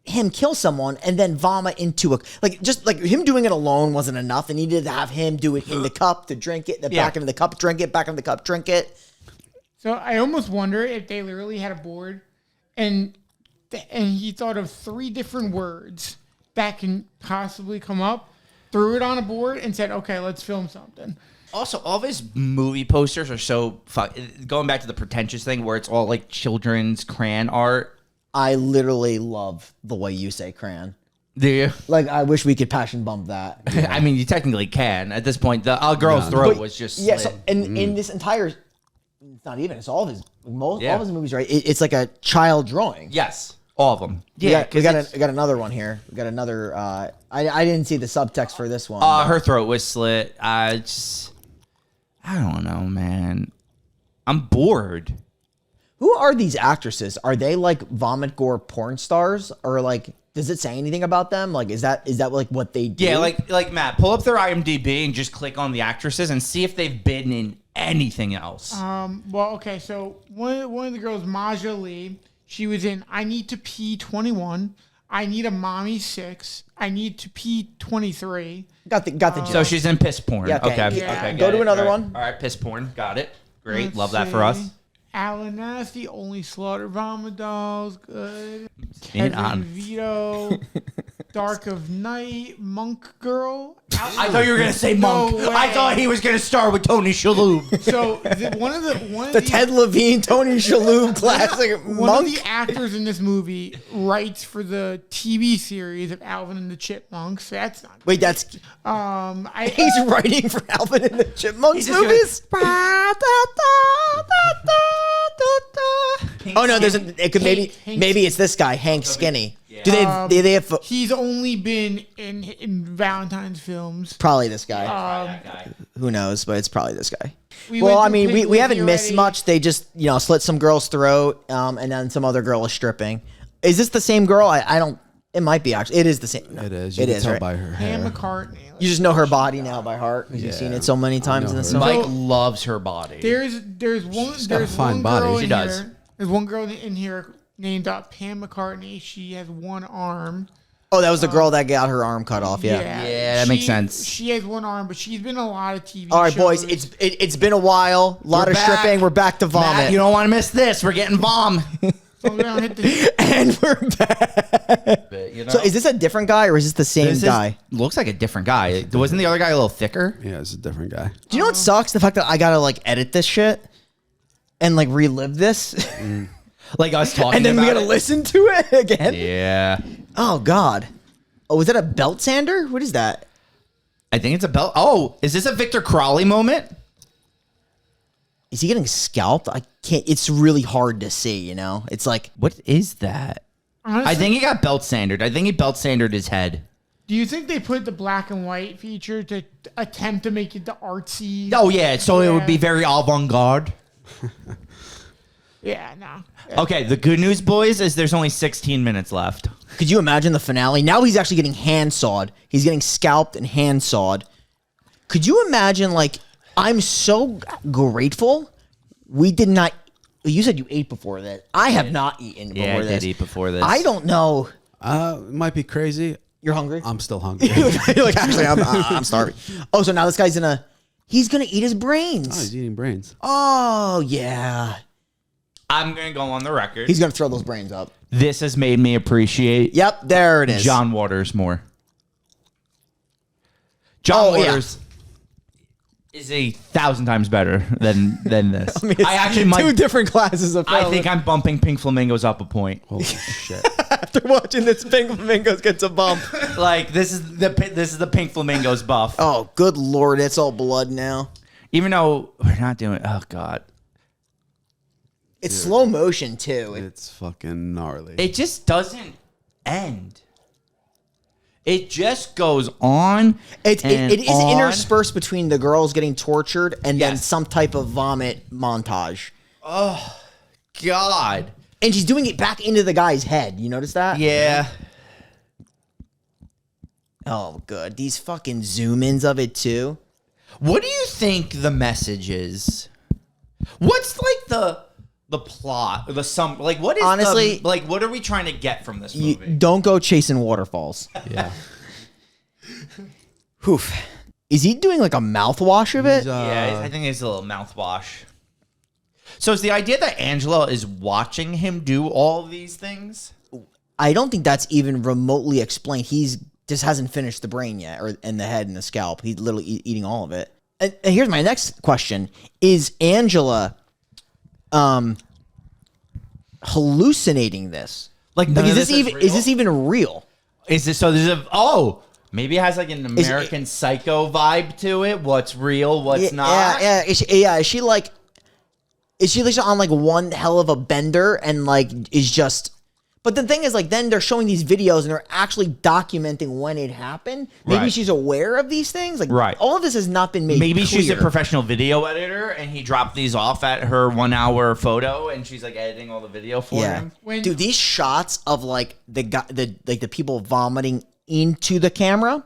him kill someone and then vomit into just like him doing it alone wasn't enough. They needed to have him do it in the cup to drink it, back into the cup, drink it, back into the cup, drink it. So I almost wonder if they literally had a board and he thought of 3 different words that can possibly come up, threw it on a board and said, okay, let's film something. Also, all of his movie posters are so going back to the pretentious thing where it's all like children's crayon art. I literally love the way you say crayon. Do you? Like, I wish we could passion bump that. I mean, you technically can. At this point, the girl's throat was just yeah. slit. So, in this entire, it's not even. It's all of his all of his movies, right? It's like a child drawing. Yes, all of them. Yeah, we got another one here. We got another. I didn't see the subtext for this one. Her throat was slit. I don't know, man. I'm bored. Who are these actresses? Are they like vomit gore porn stars, or like does it say anything about them? Like, is that like what they do? Yeah, like Matt, pull up their IMDb and just click on the actresses and see if they've been in anything else. Well, okay, so one of the girls, Maja Lee, she was in I Need to Pee 21, I Need a Mommy 6, I Need to Pee 23. Got the gist. So she's in piss porn. Yeah, okay. Okay. Yeah. Okay, Go got to it. another All right. one. All right, piss porn. Got it. Great. Let's Love that for us. see. Alan Nasty, Only Slaughter Vomit Dolls, good. In Kevin on. Vito, Dark of Night, Monk Girl. I thought you were gonna say Monk. way. I thought he was gonna star with Tony Shalhoub. So one of the Ted Levine, Tony Shalhoub classic one monk. of the actors in this movie writes for the TV series of Alvin and the Chipmunks. So that's not. Wait, that's he's writing for Alvin and the Chipmunks movies. Oh no, it could maybe it's this guy, Hank Skinny. Do they have He's only been in Valentine's films. probably this guy. Who knows, but it's probably this guy. We Well, went I through mean, Pig we haven't Wiki missed already. much. They just, slit some girl's throat, and then some other girl is stripping. Is this the same girl? I don't. It might be actually. It is the same. No, It is. You can tell by her Pam hair. McCartney. You just know her body now by heart because you've seen it so many times in the her. film. Mike loves her body. There's got a fine body. girl She in does. here. There's one girl in here named Pam McCartney. She has one arm. Oh, that was the girl that got her arm cut off. Yeah. Yeah, that makes sense. She has one arm, but she's been in a lot of TV All right, shows. boys. It's been a while. A lot We're of back. stripping. We're back to vomit. Matt, you don't want to miss this. We're getting vom. So we don't hit the- and we're back. So is this a different guy or is this the same guy? Looks like a different guy. Wasn't the other guy a little thicker? Yeah, it's a different guy. Do you know what sucks? The fact that I gotta edit this shit and relive this, Like us talking and then we about gotta it? listen to it again. Yeah. Oh God. Oh, was that a belt sander? What is that? I think it's a belt. Oh, is this a Victor Crowley moment? Is he getting scalped? I can't. It's really hard to see. It's like What is that? Honestly, I think he got belt sandered. I think he belt sandered his head. Do you think they put the black and white feature to attempt to make it the artsy? Oh, yeah. So it would be very avant-garde. Yeah, no. Okay, the good news, boys, is there's only 16 minutes left. Could you imagine the finale? Now he's actually getting handsawed. He's getting scalped and handsawed. Could you imagine, I'm so grateful we did not. You said you ate before that. I have not eaten before Yeah, I this. did eat before this. I don't know. It might be crazy. You're hungry? I'm still hungry. You're like, actually, I'm starving. Oh, so now this guy's he's going to eat his Oh, brains. he's eating brains. Oh, yeah. I'm going to go on the record. He's going to throw those brains up. This has made me appreciate Yep, there it is. John Waters more. John Oh, yeah. Waters is 1,000 times better than this. I actually Two might. different classes of I film. think I'm bumping Pink Flamingos up a point. Holy shit. after watching this, Pink Flamingos gets a bump. Like this is the Pink Flamingos buff. Oh, good Lord. It's all blood now. Even though we're not doing. Oh God. It's slow motion, too. It's fucking gnarly. It just doesn't end. It just goes on. It is on. interspersed between the girls getting tortured and then Yes. some type of vomit montage. God. And she's doing it back into the guy's head. You notice that? Yeah. Oh, good. These fucking zoom-ins of it, too. What do you think the message is? What's like the plot, like what is honestly like what are we trying to get from this movie? Don't go chasing waterfalls. Yeah. Oof. Is he doing like a mouthwash of it? Yeah, I think it's a little mouthwash. So is the idea that Angela is watching him do all of these things? I don't think that's even remotely explained. He's just hasn't finished the brain yet, or and the head and the scalp. He's literally eating all of it. And here's my next question: is Angela, hallucinating this? Like, is this even real? Is this so? Maybe it has like an American Psycho vibe to it. What's real? What's not? Yeah. Is she like on like one hell of a bender and like is just? But the thing is, like, then they're showing these videos and they're actually documenting when it happened. Maybe Right. she's aware of these things. Like, Right. all of this has not been made Maybe she's a clear. professional video editor and he dropped these off at her 1 hour photo and she's like editing all the video for him. Dude, these shots of like the people vomiting into the camera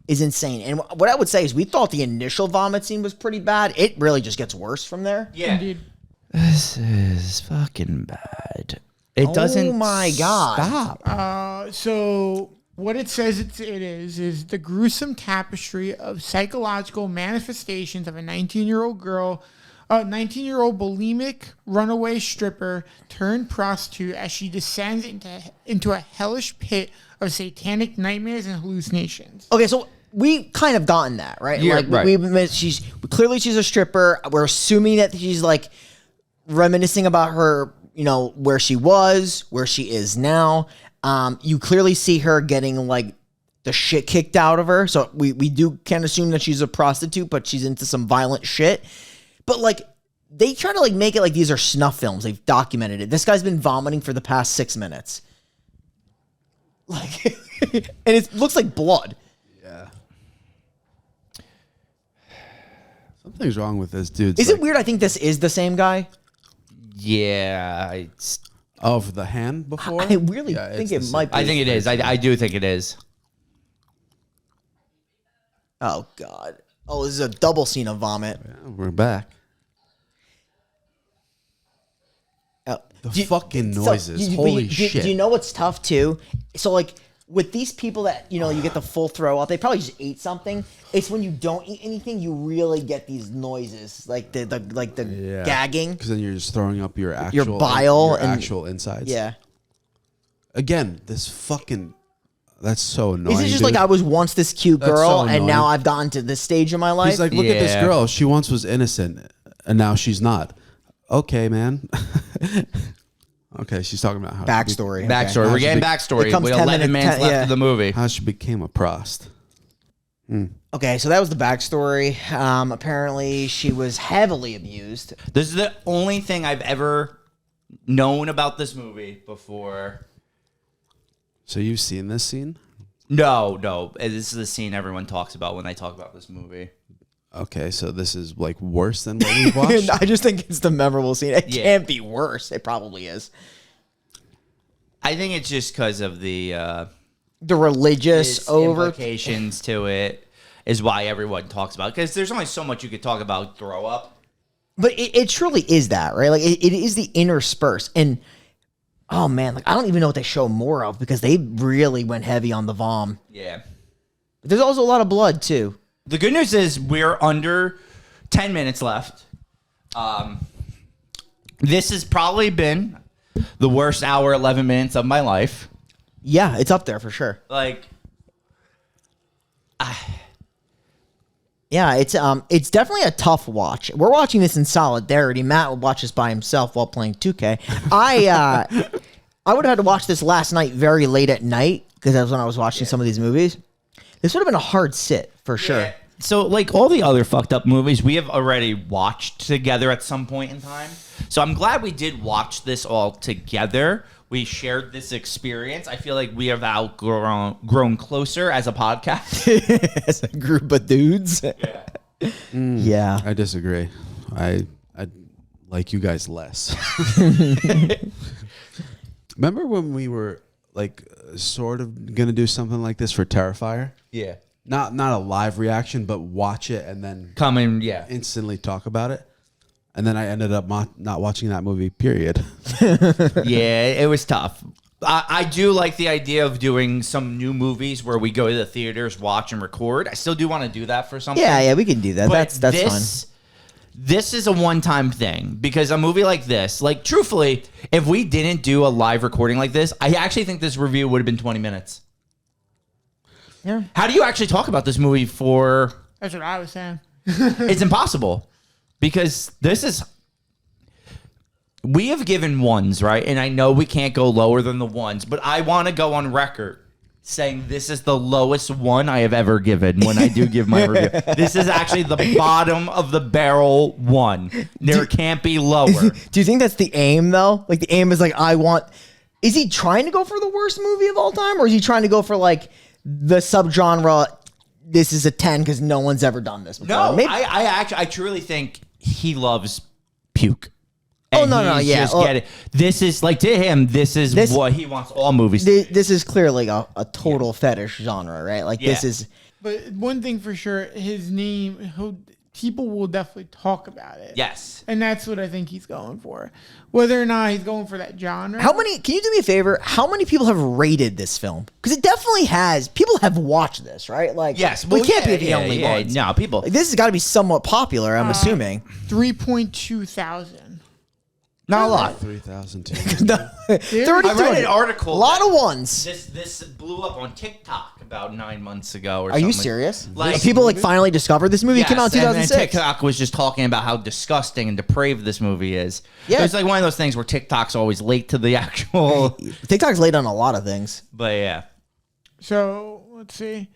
is insane. And what I would say is we thought the initial vomit scene was pretty bad. It really just gets worse from there. Yeah. Indeed. This is fucking bad. It doesn't. Oh my God. Stop. So what it says it is the gruesome tapestry of psychological manifestations of a 19-year-old girl, a 19-year-old bulimic runaway stripper turned prostitute as she descends into a hellish pit of satanic nightmares and hallucinations. Okay, so we kind of gotten that, right? Yeah, like right. she's clearly a stripper. We're assuming that she's like reminiscing about her, where she was, where she is now. You clearly see her getting like the shit kicked out of her. So we can assume that she's a prostitute, but she's into some violent shit. But like they try to like make it like these are snuff films. They've documented it. This guy's been vomiting for the past 6 minutes. Like, and it looks like blood. Yeah. Something's wrong with this dude. Is it weird? I think this is the same guy. Yeah. Of the hand before? I really think it might be. I think it is. I do think it is. Oh, God. Oh, this is a double scene of vomit. Yeah, we're back. The fucking noises. Holy shit. Do you know what's tough, too? So, like, with these people that, you get the full throw up, they probably just ate something. It's when you don't eat anything, you really get these noises, like the gagging. Because then you're just throwing up your actual bile your and actual insides. Yeah. Again, this fucking... That's so annoying. Is it just dude. like I was once this cute That's girl, so and annoying. now I've gotten to this stage of my life? He's like, look at this Yeah. girl. She once was innocent, and now she's not. Okay, man. Okay, she's talking about how Backstory. okay. Backstory. We're getting It backstory. comes We 10 have 11 minutes, minutes left yeah. of the movie. how she became a prost. Okay, so that was the backstory. Apparently, she was heavily abused. This is the only thing I've ever known about this movie before. So you've seen this scene? No. This is the scene everyone talks about when they talk about this movie. Okay, so this is like worse than what we've watched? I just think it's the memorable scene. It Yeah. can't be worse. It probably is. I think it's just because of the religious over. implications to it is why everyone talks about it. Because there's only so much you could talk about throw up. But it truly is that, right? Like, it is the intersperse. And, oh, man, like I don't even know what they show more of because they really went heavy on the vom. Yeah. But there's also a lot of blood, too. The good news is we're under 10 minutes left. This has probably been the worst hour, 11 minutes of my life. Yeah, it's up there for sure. Like, Yeah, it's definitely a tough watch. We're watching this in solidarity. Matt would watch this by himself while playing 2K. I would have had to watch this last night very late at night because that's when I was watching some of these movies. This would have been a hard sit for sure. yeah. So, like all the other fucked up movies, we have already watched together at some point in time. So I'm glad we did watch this all together. We shared this experience. I feel like we have grown closer as a podcast. As a group of dudes. Yeah. I disagree. I like you guys less. Remember when we were like sort of gonna do something like this for Terrifier? Yeah. Not a live reaction, but watch it and then Come in, yeah. instantly talk about it. And then I ended up not watching that movie, period. Yeah, it was tough. I do like the idea of doing some new movies where we go to the theaters, watch and record. I still do want to do that for something. Yeah, we can do that. But That's fun. This is a one-time thing because a movie like this, like truthfully, if we didn't do a live recording like this, I actually think this review would have been 20 minutes. Yeah. How do you actually talk about this movie for... That's what I was saying. It's impossible because this is... We have given ones, right? And I know we can't go lower than the ones, but I want to go on record saying this is the lowest one I have ever given when I do give my review. This is actually the bottom of the barrel one. There can't be lower. Do you think that's the aim, though? Like, the aim is like, I want... Is he trying to go for the worst movie of all time? Or is he trying to go for, like, the subgenre, this is a 10 because no one's ever done this before? No, Maybe, I truly think he loves puke. Oh, And no, he's yeah. just get it. This is, like, to him, this is what he wants all movies to be. this is clearly a total fetish genre, right? Like, this Yeah. is... But one thing for sure, his name, people will definitely talk about it. Yes. And that's what I think he's going for. Whether or not he's going for that genre. How many... Can you do me a favor? How many people have rated this film? Because it definitely has... People have watched this, right? Like, Yes. we Well, can't yeah, be the yeah, only yeah. ones. No, people... Like, this has got to be somewhat popular, I'm assuming. 3.2 thousand. Not a lot. 3,000. No, 30, I read an article. A lot of ones. This blew up on TikTok about 9 months ago or Are something. you serious? Like- People like finally discovered this movie. It came out in Yes, and 2006. TikTok was just talking about how disgusting and depraved this movie is. Yeah. It's like one of those things where TikTok's always late to the actual... TikTok's late on a lot of things. But yeah. So let's see.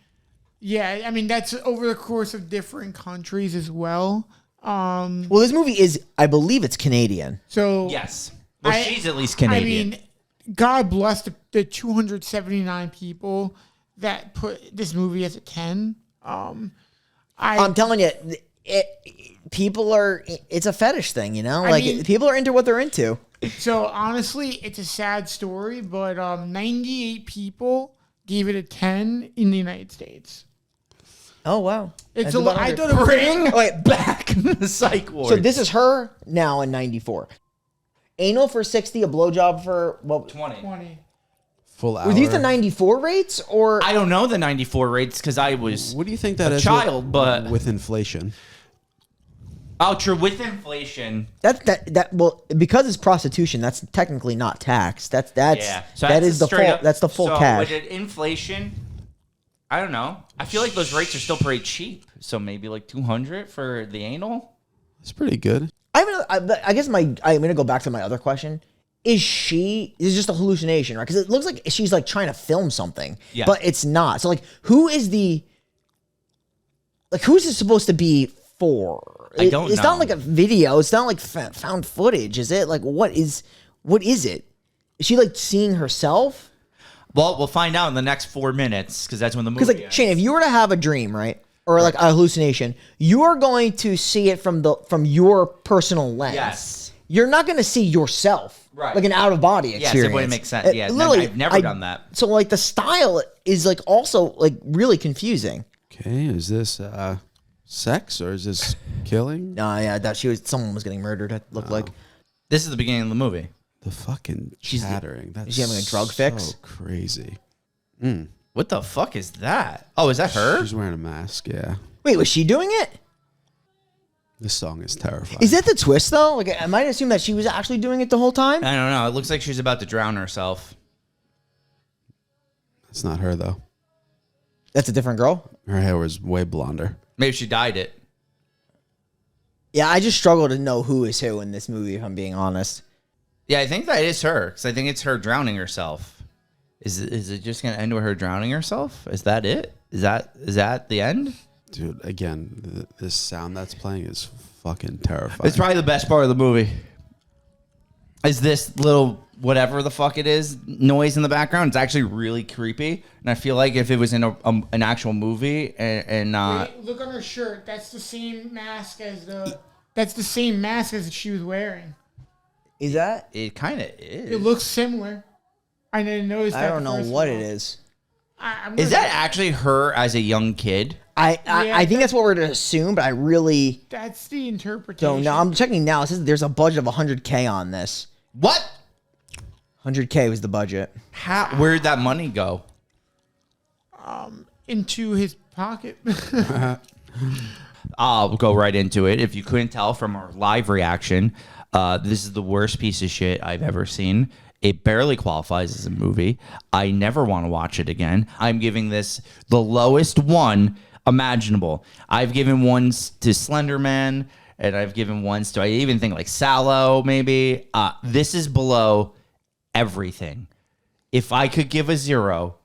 Yeah, I mean that's over the course of different countries as well. Well, this movie is, I believe it's Canadian. So Yes. Well, I- she's at least Canadian. I mean, God bless the 279 people that put this movie as a 10. I'm telling you, people are, it's a fetish thing, you know? Like, mean- people are into what they're into. So honestly, it's a sad story, but 98 people gave it a 10 in the United States. Oh, wow. It's That's a lot. about I 100. thought it was Bring Wait, back the psych ward. so this is her now in 94. Anal for 60, a blowjob for, what? 20. 20. Full hour. Were these the 94 rates? Or I don't know the 94 rates because I was... What do you think that is? child, but- with inflation. Oh, true. With inflation... that well, because it's prostitution, that's technically not tax. That's Yeah. So that that's is the straight full up- that's the full so cash. With inflation, I don't know. I feel like those rates are still pretty cheap. So maybe like 200 for the anal. It's pretty good. I guess I'm gonna go back to my other question. Is just a hallucination, right? Because it looks like she's like trying to film something, Yeah. but it's not. So like, who's this supposed to be for? I don't It's know. not like a video. It's not like found footage, is it? Like, what is it? Is she like seeing herself? Well, we'll find out in the next 4 minutes because that's when the movie Because like ends. Shane, if you were to have a dream, right, or like a hallucination, you are going to see it from your personal lens. Yes. You're not going to see yourself, Right. like an out of body Yes, experience. it wouldn't make sense. Yeah, literally, I've never done that. So like the style is like also like really confusing. Okay, is this sex or is this killing? No, yeah, that someone was getting murdered. It looked like. This is the beginning of the movie. The fucking chattering. That's is she having a drug fix? So crazy. What the fuck is that? Oh, is that her? She's wearing a mask. Yeah. Wait, was she doing it? This song is terrifying. Is that the twist though? Like, I might assume that she was actually doing it the whole time. I don't know. It looks like she's about to drown herself. That's not her though. That's a different girl. Her hair was way blonder. Maybe she dyed it. Yeah, I just struggle to know who is who in this movie. If I'm being honest. Yeah, I think that is her because I think it's her drowning herself. Is it just gonna end with her drowning herself? Is that it? Is that the end? Dude, again, this sound that's playing is fucking terrifying. It's probably the best part of the movie. Is this little whatever the fuck it is noise in the background? It's actually really creepy, and I feel like if it was in an actual movie and Wait, look on her shirt. That's the same mask as the That's the same mask as she was wearing. Is that? It kind of is. It looks similar. I didn't notice that. I don't know what it is. Is that actually her as a young kid? I think that's what we're to assume, but I really That's the interpretation. don't know. I'm checking now. It says there's a budget of $100K on this. What? 100K was the budget. Where'd that money go? Into his pocket. I'll go right into it. If you couldn't tell from our live reaction, this is the worst piece of shit I've ever seen. It barely qualifies as a movie. I never want to watch it again. I'm giving this the lowest one imaginable. I've given ones to Slender Man, and I've given ones to, I even think like Sallow, maybe. This is below everything. If I could give a 0,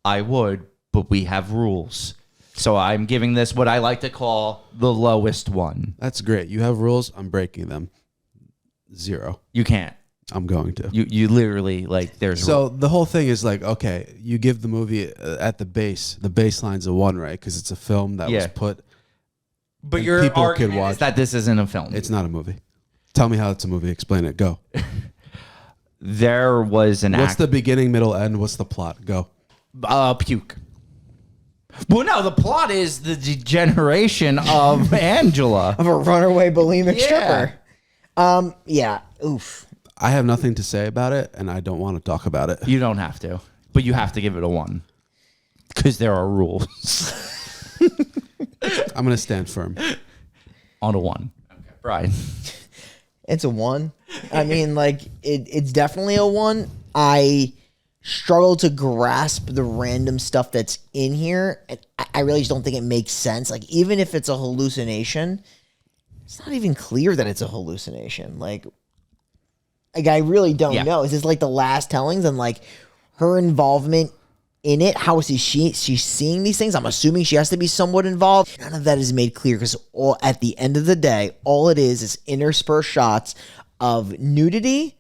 I would, but we have rules. So I'm giving this what I like to call the lowest one. That's great. You have rules. I'm breaking them. 0. You can't. I'm going to. You literally, like, there's... So the whole thing is like, okay, you give the movie at the baseline's a 1, right? Because it's a film that was put... But and your people argument could watch. is that this isn't a film. It's not a movie. Tell me how it's a movie. Explain it. Go. There was an What's the beginning, middle, end? What's the plot? Go. puke. Well, no, the plot is the degeneration of Angela. Of a runaway bulimic Yeah. stripper. Yeah. Oof. I have nothing to say about it, and I don't want to talk about it. You don't have to, but you have to give it a 1 because there are rules I'm going to stand firm. on a 1. Okay, Brian. It's a 1. I mean, like, it's definitely a 1. I struggle to grasp the random stuff that's in here. And I really just don't think it makes sense. Like, even if it's a hallucination, it's not even clear that it's a hallucination. Like I really don't know. Is this like the last tellings and like her involvement in it? How is she's seeing these things? I'm assuming she has to be somewhat involved. None of that is made clear because at the end of the day, all it is interspersed shots of nudity,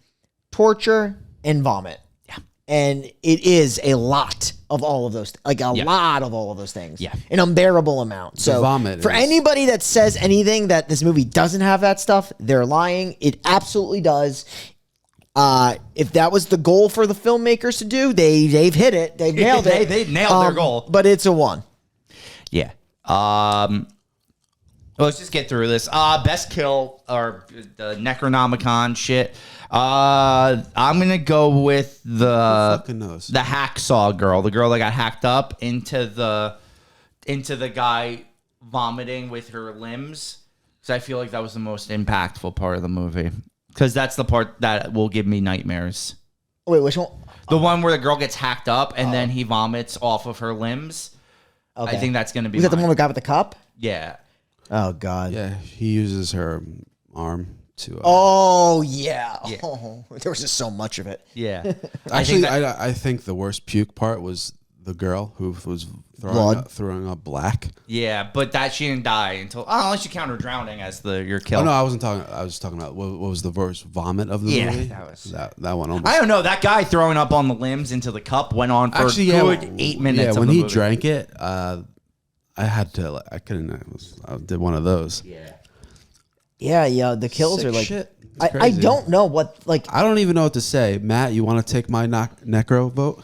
torture, and vomit. Yeah. And it is a lot of all of those, like a lot of all of those things. Yeah. An unbearable amount. So vomit for anybody that says anything that this movie doesn't have that stuff, they're lying. It absolutely does. If that was the goal for the filmmakers to do, they've hit it. They've nailed it. They nailed their goal. But it's a 1. Yeah. Let's just get through this. Best kill or the Necronomicon shit. I'm gonna go with the fucking knows? The hacksaw girl, the girl that got hacked up into the guy vomiting with her limbs. Because I feel like that was the most impactful part of the movie. Because that's the part that will give me nightmares. Wait, which one? The one where the girl gets hacked up and then he vomits off of her limbs. Okay. I think that's gonna be. Was that the mine. one we got with the cup? Yeah. Oh God. Yeah, he uses her arm to. Oh yeah. Oh, there was just so much of it. Yeah. Actually, I think the worst puke part was the girl who was throwing up black. Yeah, but that she didn't die until unless you count her drowning as your kill. Oh no, I wasn't talking. I was talking about what was the worst vomit of the movie. That one. Almost. I don't know. That guy throwing up on the limbs into the cup went on for a good 8 minutes. Yeah, of when the he movie. drank it, I had to. I couldn't. I did one of those. Yeah. The kills Sick are like. shit. I don't know what like. I don't even know what to say. Matt, you want to take my necro vote?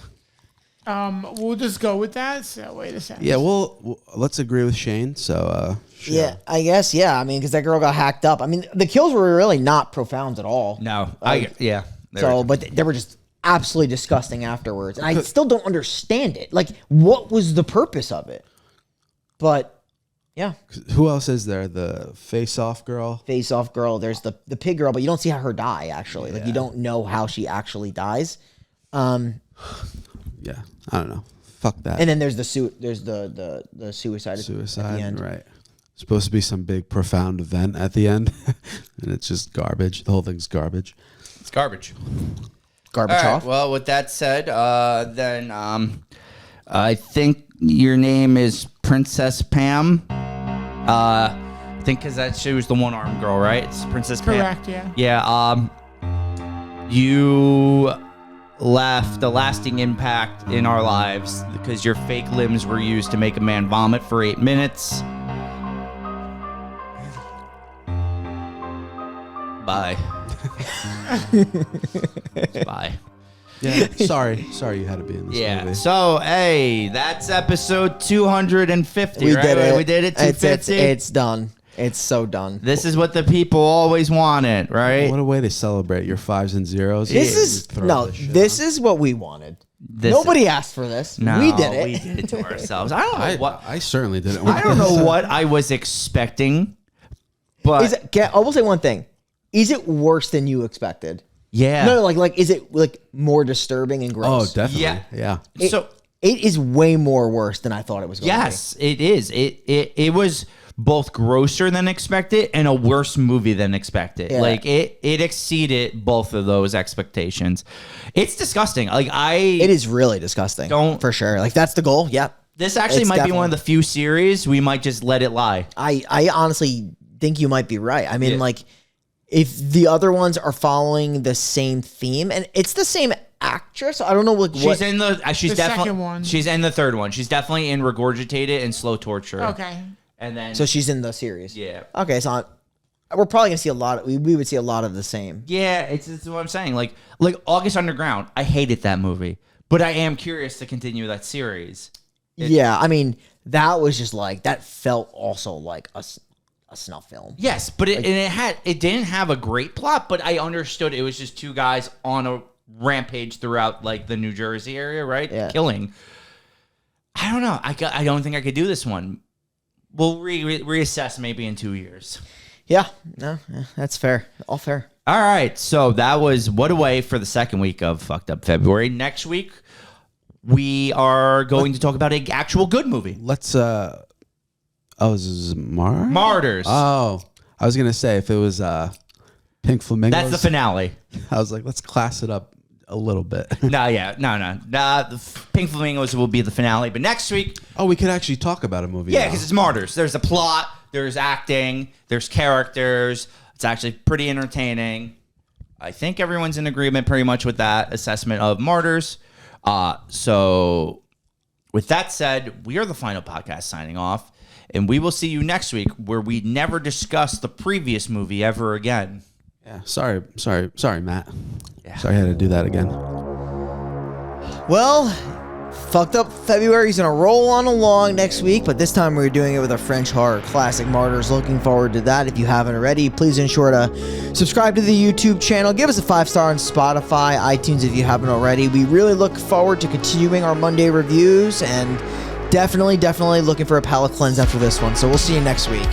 We'll just go with that. So wait a second. Yeah, well, let's agree with Shane. So, sure. Yeah, I guess. Yeah, I mean, because that girl got hacked up. I mean, the kills were really not profound at all. No, But they were just absolutely disgusting afterwards, and I still don't understand it. Like, what was the purpose of it? But yeah, Who else is there? The face-off girl. face-off girl. There's the pig girl, but you don't see her die. Actually, like you don't know how she actually dies. Yeah, I don't know. Fuck that. And then there's the suicide. Suicide, at the end. right? Supposed to be some big profound event at the end, and it's just garbage. The whole thing's garbage. It's garbage. Garbage All right, off. well, with that said, then I think your name is Princess Pam. I think because she was the one-armed girl, right? It's Princess Pam. Correct. Yeah. Yeah. You left a lasting impact in our lives because your fake limbs were used to make a man vomit for 8 minutes. Bye. Bye. Yeah, sorry you had to be in this Yeah. movie. So, hey, that's episode 250. We right? did it. We did it. 250. It's done. It's so done. This is what the people always wanted, right? What a way to celebrate your 5s and 0s. This is Throw this is what we wanted. This- Nobody asked for this. No, we did it. We did it to ourselves. I don't know what. I certainly didn't. I don't know what I was expecting, but I will say one thing. Is it worse than you expected? yeah. No, like is it like more disturbing and Oh, gross? definitely. Yeah. Yeah. So It is way more worse than I thought it was going to be. yes, it is. It was both grosser than expected and a worse movie than expected. Yeah. Like it exceeded both of those expectations. It's disgusting. Like It is really disgusting. Don't- For sure. Like that's the goal. Yep. this actually It's might be one of definitely- the few series we might just let it lie. I honestly think you might be right. I mean, Yeah. like, if the other ones are following the same theme, and it's the same actress, I don't know what. She's in the. She's The definitely. second one. She's in the third one. She's definitely in Regurgitated and Slow Torture. Okay. And then. So she's in the series. yeah. Okay, so we're probably gonna see a lot. We would see a lot of the same. Yeah, it's what I'm saying. Like August Underground, I hated that movie, but I am curious to continue that series. Yeah, I mean that was just like that felt also like a snuff film. Yes, but it didn't have a great plot, but I understood it was just two guys on a rampage throughout like the New Jersey area, right? Yeah. Killing. I don't know. I don't think I could do this one. We'll reassess maybe in 2 years. Yeah, no, yeah, that's fair. All fair. All right, so that was What Away for the second week of Fucked Up February. Next week, we are going to talk about an actual good movie. Let's this is Mars? Martyrs. Oh, I was gonna say if it was Pink Flamingos. That's the finale. I was like, let's class it up a little bit. No. The Pink Flamingos will be the finale, but next week, Oh, we could actually talk about a movie. yeah, now. because it's Martyrs. There's a plot, there's acting, there's characters. It's actually pretty entertaining. I think everyone's in agreement pretty much with that assessment of Martyrs. So with that said, we are the final podcast signing off, and we will see you next week where we never discuss the previous movie ever again. Yeah. Sorry, Matt. Yeah. Sorry I had to do that again. Well, Fucked Up February's gonna roll on along next week, but this time we're doing it with a French horror classic, Martyrs. Looking forward to that. If you haven't already, please ensure to subscribe to the YouTube channel. Give us a 5-star on Spotify, iTunes if you haven't already. We really look forward to continuing our Monday reviews, and definitely looking for a palate cleanse after this one. So we'll see you next week.